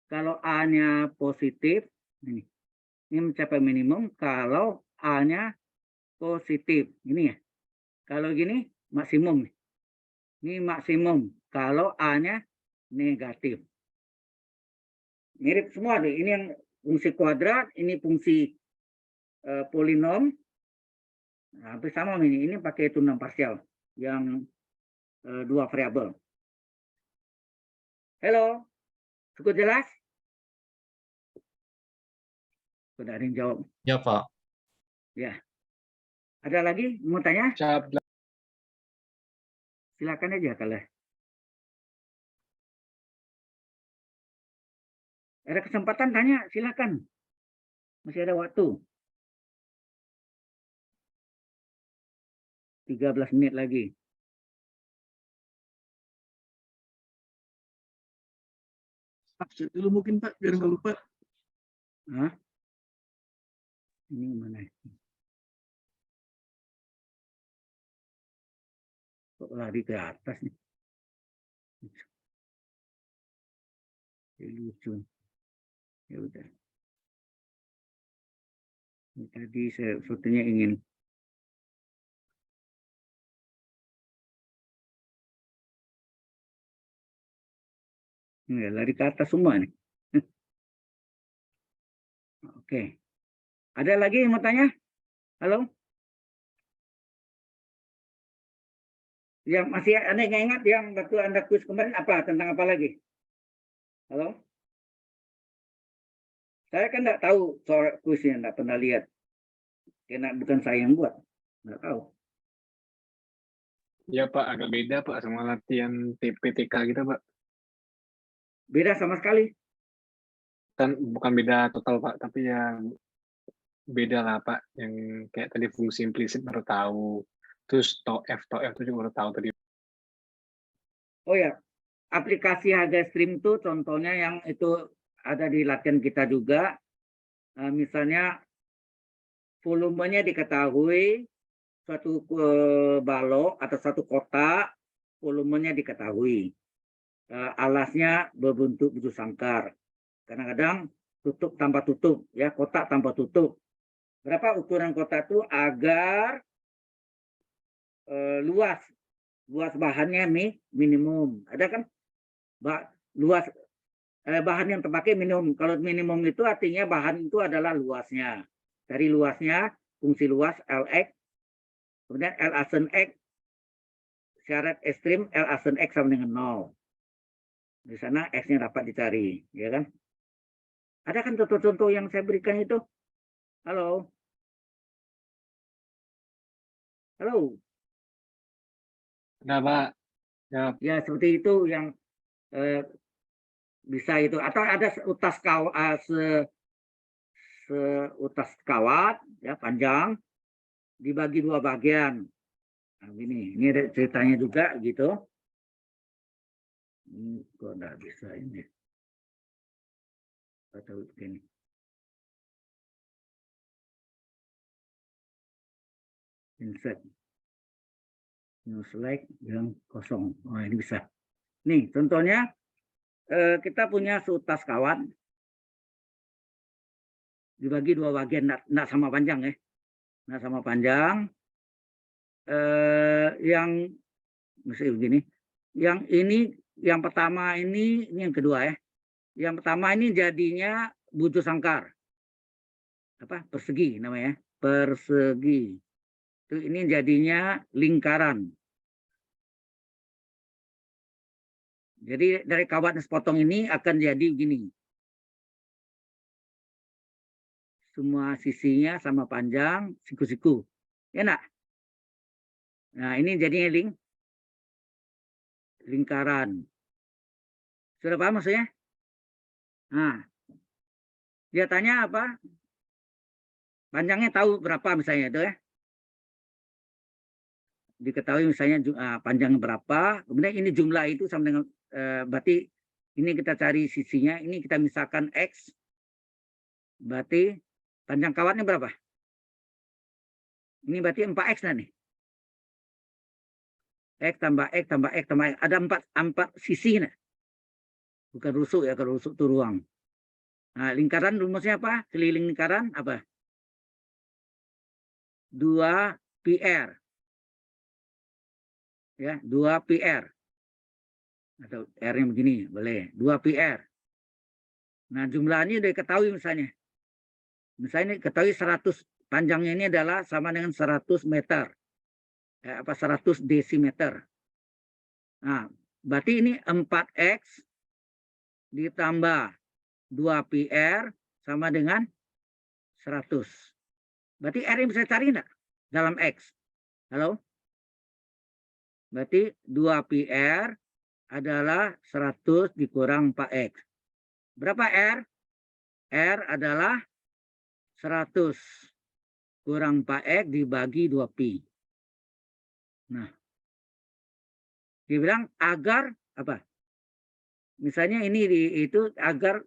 Kalau A-nya positif, ini mencapai minimum. Kalau A-nya positif, ini ya. Kalau gini maksimum. Ini maksimum. Kalau A-nya negatif. Mirip semua deh. Ini yang fungsi kuadrat, ini fungsi polinom. Nah, hampir sama ini. Ini pakai tunang parsial yang dua variabel. Halo, cukup jelas? Sudah ada yang jawab. Ya, Pak. Ya. Ada lagi mau tanya? Jawab. Silakan aja kalau ada kesempatan tanya, silakan. Masih ada waktu. 13 menit lagi. Absen dulu mungkin Pak, biar nggak lupa. Hah? Ini mana? Kok lari ke atas nih? Lucu. Ya udah. Tadi saya sebetulnya ingin lari ke atas semua nih. Oke. Ada lagi yang mau tanya? Halo? Yang masih Anda ingat yang waktu Anda kuis kemarin apa? Tentang apa lagi? Halo? Saya kan nggak tahu soal kuisnya, nggak pernah lihat. Karena bukan saya yang buat. Nggak tahu. Ya Pak, agak beda Pak sama latihan TPTK kita Pak. Beda sama sekali. Kan bukan beda total Pak, tapi ya beda lah Pak. Yang kayak tadi fungsi implisit baru tahu. Terus TOF itu juga baru tahu tadi. Oh ya, aplikasi harga stream itu contohnya yang itu ada di latihan kita juga. Misalnya volumenya diketahui, suatu balok atau satu kotak, volumenya diketahui. Alasnya berbentuk bujur sangkar. Kadang-kadang tutup tanpa tutup, ya, kotak tanpa tutup. Berapa ukuran kotak itu agar luas bahannya minimum. Ada kan luas bahan yang terpakai minimum. Kalau minimum itu artinya bahan itu adalah luasnya. Dari luasnya, fungsi luas Lx, kemudian L asen X, syarat ekstrim L asen X sama dengan 0. Di sana X-nya dapat dicari, ya kan? Ada kan contoh-contoh yang saya berikan itu? Halo? Halo? Nah Pak, Ya, seperti itu yang bisa itu. Atau ada seutas kawat, ya, panjang, dibagi dua bagian. Nah, ini ada ceritanya juga gitu. Ini kok nggak bisa ini. Atau begini. Insert. New slide yang kosong. Oh, ini bisa. Nih, contohnya kita punya seutas kawat dibagi dua bagian, enggak sama panjang ya. Enggak sama panjang. Yang mesti begini. Yang ini, yang pertama ini yang kedua ya. Yang pertama ini jadinya bujur sangkar. Apa? Persegi namanya. Persegi. Itu ini jadinya lingkaran. Jadi dari kawat sepotong ini akan jadi begini. semua sisinya sama panjang, siku-siku. Ya enggak? Nah, ini jadinya lingkaran. Sudah paham maksudnya? Nah, dia tanya apa? Panjangnya tahu berapa misalnya itu ya. Diketahui misalnya panjangnya berapa, kemudian ini jumlah itu sama dengan berarti ini kita cari sisinya, ini kita misalkan X, berarti panjang kawatnya berapa? Ini berarti 4X nah nih. X tambah X tambah X tambah X. Ada 4 sisi nah. Bukan rusuk ya, kalau rusuk itu ruang. Nah, lingkaran rumusnya apa? Keliling lingkaran apa? 2PR. Ya, 2PR. Atau R-nya begini, boleh. 2PR. Nah, jumlahnya udah ketahui misalnya. Misalnya ketahui 100, panjangnya ini adalah sama dengan 100 meter. 100 desimeter. Nah, berarti ini 4X ditambah 2PR sama dengan 100. Berarti R yang bisa cari enggak? Dalam X. Halo? Berarti 2PR adalah 100 dikurang 4X. Berapa R? R adalah 100 kurang 4X dibagi 2Pi. Nah, dia bilang agar apa? Misalnya ini itu agar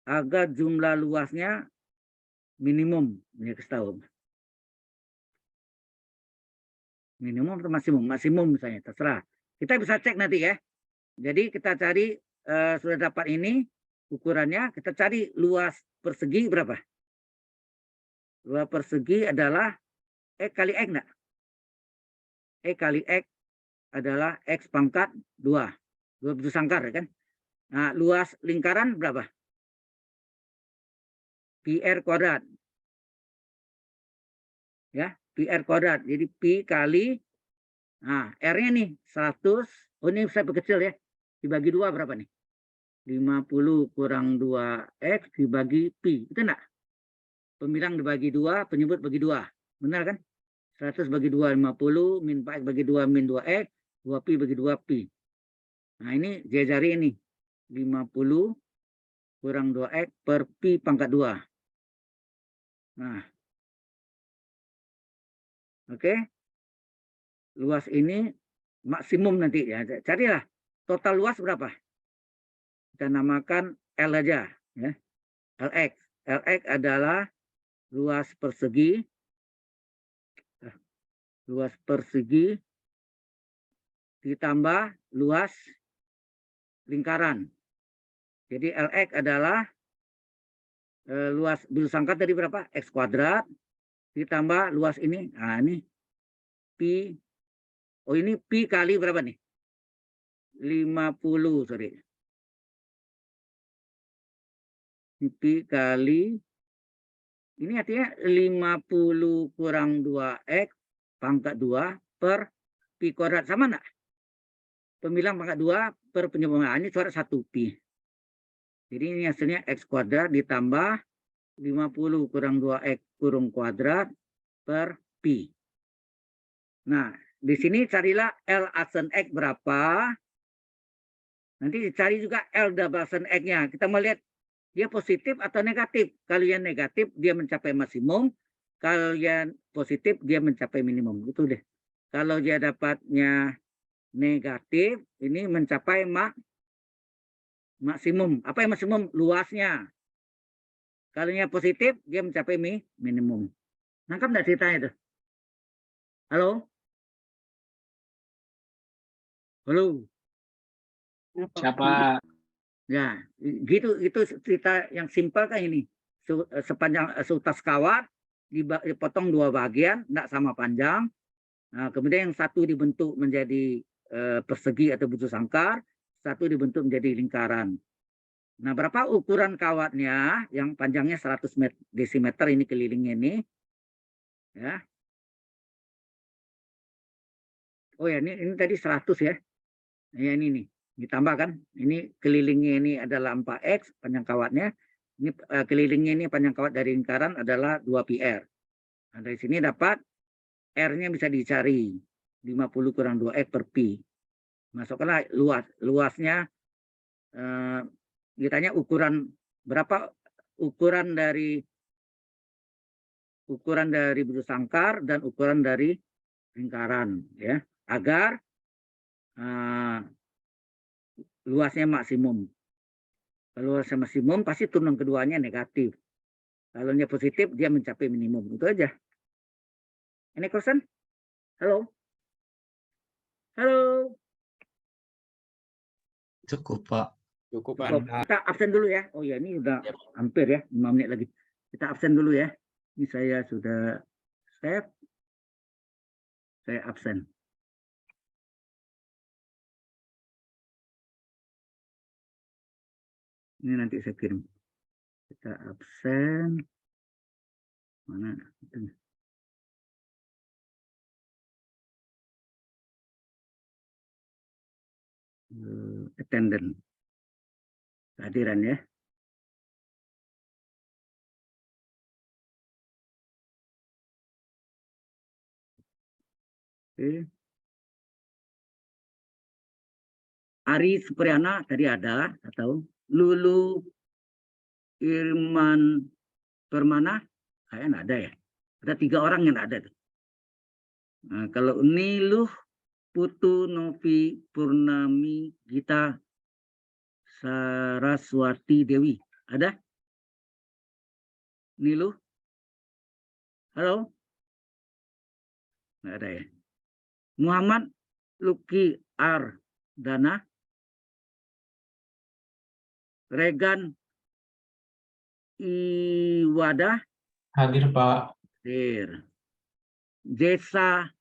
agar jumlah luasnya minimum, ini tahu. Minimum atau maksimum? Maksimum misalnya, terserah. Kita bisa cek nanti ya. Jadi kita cari sudah dapat ini ukurannya, kita cari luas persegi berapa? Luas persegi adalah X kali X enggak? X kali X adalah X pangkat 2. 2 bentuk sangkar ya kan? Nah, luas lingkaran berapa? PR kuadrat. Ya, PR kuadrat. Jadi Pi kali, nah R-nya nih 100. Oh, ini saya perkecil ya. Dibagi 2 berapa nih? 50 kurang 2X dibagi Pi. Itu enggak? Pembilang dibagi 2, penyebut bagi 2. Benar kan? 100 bagi 2, 50. Min 4X bagi 2, min 2X. 2Pi bagi 2Pi. Nah, ini dia cari ini. 50 kurang 2X per Pi pangkat 2. Nah. Oke. Luas ini maksimum nanti ya. Carilah total luas berapa? Kita namakan L aja ya. LX. LX adalah luas persegi ditambah luas lingkaran. Jadi LX adalah luas bentuk sangkar tadi berapa? X kuadrat ditambah luas ini. Nah, ini Pi. Oh, ini Pi kali berapa nih? 50, sorry. Ini Pi kali, ini artinya 50 kurang 2X pangkat 2 per Pi kuadrat. Sama enggak? Pembilang pangkat 2 per penyebut. Ini coret 1 Pi. Jadi ini hasilnya X kuadrat ditambah 50 kurang 2X kurung kuadrat per Pi. Nah, di sini carilah L aksen X berapa. Nanti dicari juga L double aksen X-nya. Kita mau lihat dia positif atau negatif. Kalau yang negatif, dia mencapai maksimum. Kalau yang positif, dia mencapai minimum. Itu deh. Kalau dia dapatnya negatif, ini mencapai maksimum. Apa yang maksimum? Luasnya. Kalau yang positif, dia mencapai minimum. Nangkap nggak ceritanya itu? Halo? Halo? Siapa? Ya, gitu itu cerita yang simpel kan ini. Sepanjang seutas kawat dipotong 2 bagian, enggak sama panjang. Nah, kemudian yang satu dibentuk menjadi persegi atau bentuk sangkar, satu dibentuk menjadi lingkaran. Nah, berapa ukuran kawatnya? Yang panjangnya 100 desimeter ini kelilingnya ini. Ya. Oh ya, ini tadi 100 ya. Ya ini nih. Ditambah kan, ini kelilingnya ini adalah 4X panjang kawatnya, Ini kelilingnya ini panjang kawat dari lingkaran adalah 2πr. Nah, dari sini dapat R-nya bisa dicari 50 kurang 2x per pi. Masukkanlah luasnya, ditanya ukuran berapa ukuran dari bujur sangkar dan ukuran dari lingkaran, ya, agar luasnya maksimum. Kalau luasnya maksimum pasti turun keduanya negatif. Kalau dia positif dia mencapai minimum. Itu aja. Any question? Halo? Halo? Cukup, Pak. Cukup, Pak. Kita absen dulu ya. Oh ya, ini udah Yap. hampir ya, 5 menit lagi. Kita absen dulu ya. Ini saya sudah save. Saya absen. Ini nanti saya kirim. Kita absen. Mana? Attendant. Kehadiran ya. Oke. Ari Supriyana tadi ada atau Lulu Irman Permana kayaknya nggak ada ya. Ada 3 orang yang nggak ada tuh. Nah, kalau Niluh Putu Novi Purnami Gita Saraswati Dewi ada? Niluh? Halo? Nggak ada ya. Muhammad Luki Ardana, Regan Iwada Hadir, Pak. hadir. Jessa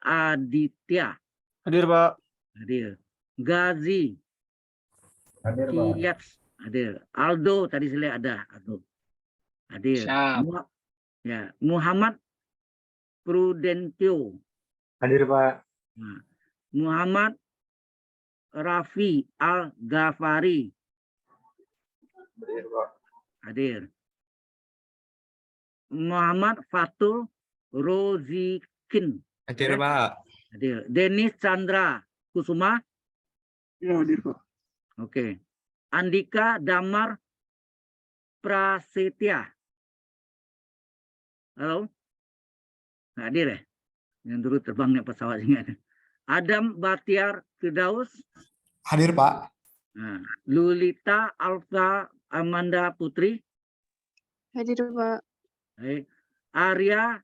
Aditya Hadir, Pak. hadir. Gazi Hadir, Kiyats hadir. Aldo tadi saya lihat ada Aldo hadir. Siap. Ya, Muhammad Prudentio. Hadir, Pak. Nah, Muhammad Rafi Al-Ghafari Hadir, Pak. hadir. Muhammad Fatul Rozikin Hadir, Pak. hadir. Denis Chandra Kusuma. Ya, hadir Pak. Oke. Andika Damar Prasetya. Halo? Nggak hadir ya? Yang dulu terbangnya pesawat ini ada. Adam Batiar Firdaus. Hadir, Pak. Nah, Lulita Alfa Amanda Putri. Hadir, Pak. Baik. Arya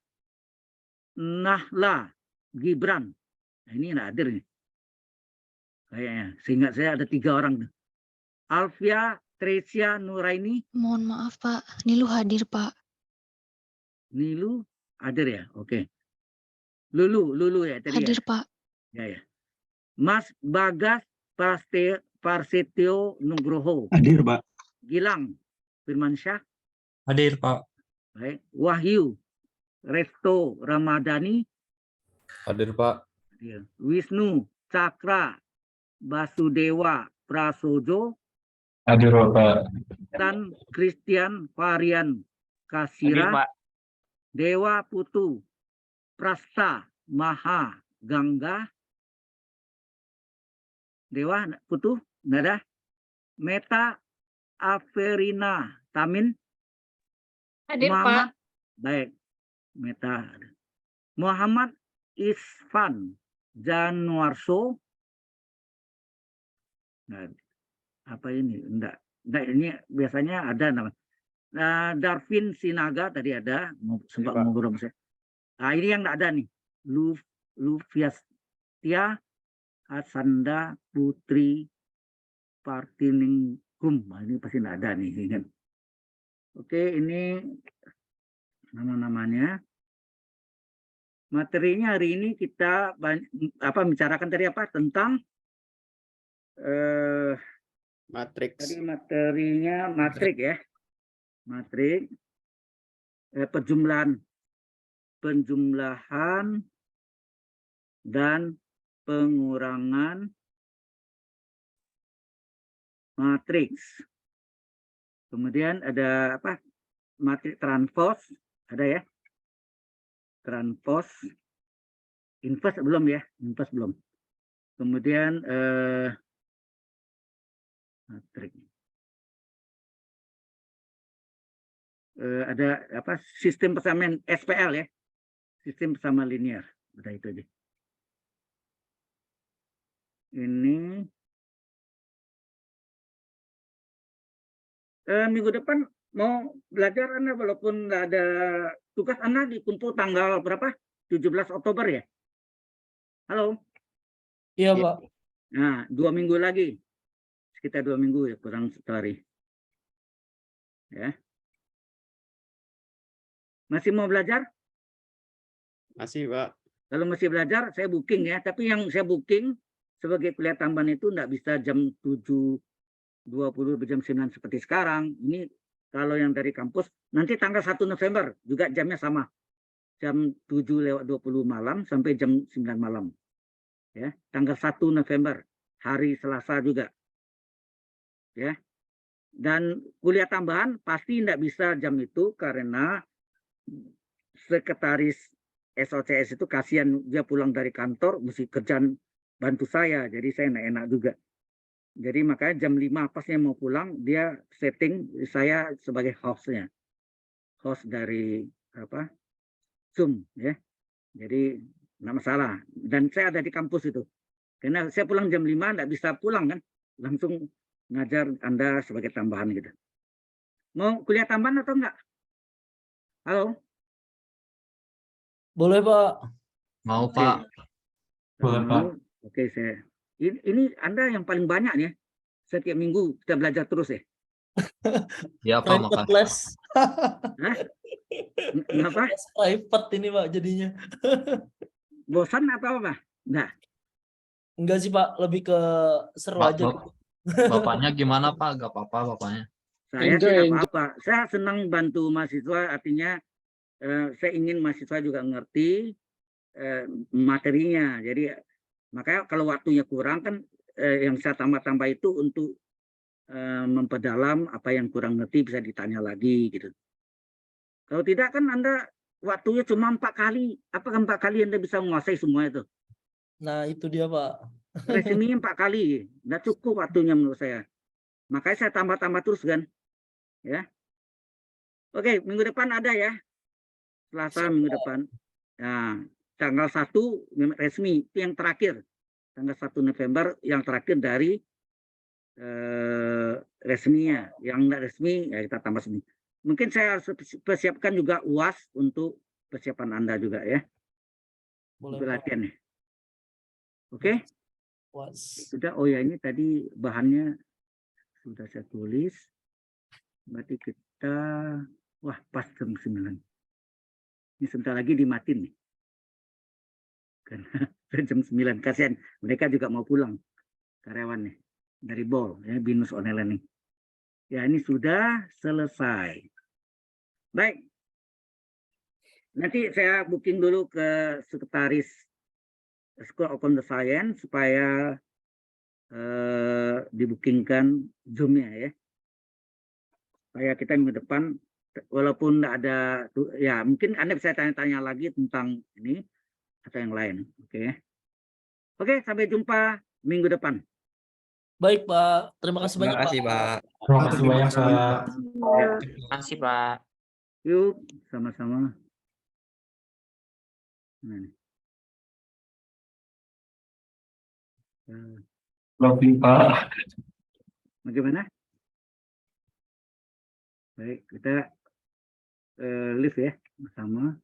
Nahla Gibran. Nah, ini nggak hadir nih. Kayaknya. Seingat saya ada 3 orang. Alfia Tresia Nuraini. Mohon maaf, Pak. Nilu hadir, Pak. Nilu hadir ya? Oke. Lulu ya tadi Hadir, ya? Pak. Ya. Mas Bagas Parsetio Nugroho. Hadir Pak. Gilang Firmansyah. Hadir, Pak. Baik. Wahyu Resto Ramadhani. Hadir, Pak. Hadir. Wisnu Cakra Basudewa Prasojo. Hadir, Pak. Dan Christian Varian Kasira. Dewa Putu Prasta Maha Gangga. Dewa Putu nggak ada. Meta Averina Tamin. Hadir, Muhammad, baik. Meta. Muhammad Isfan Januarso. Nah, apa ini? Enggak, ini biasanya ada nama. Nah, Darvin Sinaga tadi ada, sempat Pak. ngobrol saya. Nah, ini yang enggak ada nih. Lufiastia Asanda Putri Partiningrum. Nah, ini pasti enggak ada nih. Kan. Oke, ini nama-namanya. Materinya hari ini kita bicarakan tadi apa tentang Matriks. tadi materinya matrik ya. Matrik penjumlahan dan pengurangan matriks. Kemudian ada apa? Matriks transpose, ada ya? Transpose, inverse belum ya? Inverse belum. Kemudian matriks. Ada apa? Sistem persamaan SPL ya? Sistem persamaan linear. Udah itu aja. Ini minggu depan mau belajar Anda walaupun nggak ada tugas Anda dikumpul tanggal berapa? 17 Oktober ya? Halo? Iya, Pak. Nah, 2 minggu lagi. Sekitar 2 minggu ya, kurang 1 hari. Ya. Masih mau belajar? Masih, Pak. Kalau masih belajar, saya booking ya. Tapi yang saya booking sebagai kuliah tambahan itu nggak bisa jam 7.20 jam 9 seperti sekarang. Ini kalau yang dari kampus, nanti tanggal 1 November juga jamnya sama. Jam 7:20 malam sampai jam 9 malam. Ya, tanggal 1 November, hari Selasa juga. Ya. Dan kuliah tambahan pasti tidak bisa jam itu karena sekretaris SOCS itu kasihan dia pulang dari kantor mesti kerjaan bantu saya, jadi saya enak juga. Jadi makanya jam 5 pasnya mau pulang dia setting saya sebagai hostnya, host dari apa Zoom ya. Jadi nggak masalah. Dan saya ada di kampus itu. Karena saya pulang jam 5 nggak bisa pulang kan, langsung ngajar Anda sebagai tambahan gitu. Mau kuliah tambahan atau enggak? Halo? Boleh, Pak. Mau, Oke. Pak. Kalau Boleh, mau, Pak. oke saya. Ini Anda yang paling banyak nih ya. Setiap minggu kita belajar terus ya. Ya, Pak, Private makasih. class. Hah? Kenapa? Kelas private ini, Pak, jadinya. Bosan atau apa? Enggak. Enggak sih, Pak. Lebih ke seru Pak, aja. Bapaknya gimana, Pak? Gak apa-apa, bapaknya. Saya Enjoy, sih enggak apa-apa. Saya senang bantu mahasiswa, artinya saya ingin mahasiswa juga ngerti materinya. Jadi makanya kalau waktunya kurang kan yang saya tambah-tambah itu untuk memperdalam apa yang kurang ngerti bisa ditanya lagi gitu. Kalau tidak kan Anda waktunya cuma 4 kali. Apakah 4 kali Anda bisa menguasai semua itu? Nah, itu dia, Pak. Resumenya 4 kali. Nggak cukup waktunya menurut saya. Makanya saya tambah-tambah terus kan. Ya. Oke, minggu depan ada ya. Selasa minggu depan. Nah, tanggal 1 resmi itu yang terakhir. Tanggal 1 November yang terakhir dari resminya. Yang enggak resmi ya kita tambah sini. Mungkin saya harus persiapkan juga UAS untuk persiapan Anda juga ya. Boleh, Untuk Pak. latihan ya. Oke? Was. Sudah. Oh ya, ini tadi bahannya sudah saya tulis. Berarti kita wah pas jam 9. Ini sebentar lagi dimatiin nih. Karena jam 9 kasihan mereka juga mau pulang karyawannya dari BOL ya, binus online nih. Ya ini sudah selesai. Baik. Nanti saya booking dulu ke sekretaris School of Computer Science supaya dibookingkan Zoom-nya ya. Supaya kita minggu depan walaupun tidak ada ya mungkin Anda bisa tanya-tanya lagi tentang ini atau yang lain. Oke, sampai jumpa minggu depan. Baik, Pak. Terima kasih banyak, Pak. Pak. Terima kasih banyak, Pak. Ya, Terima kasih, Pak. yuk sama-sama. Nah, nih. Love you, Pak. Bagaimana? Baik, kita live ya bersama.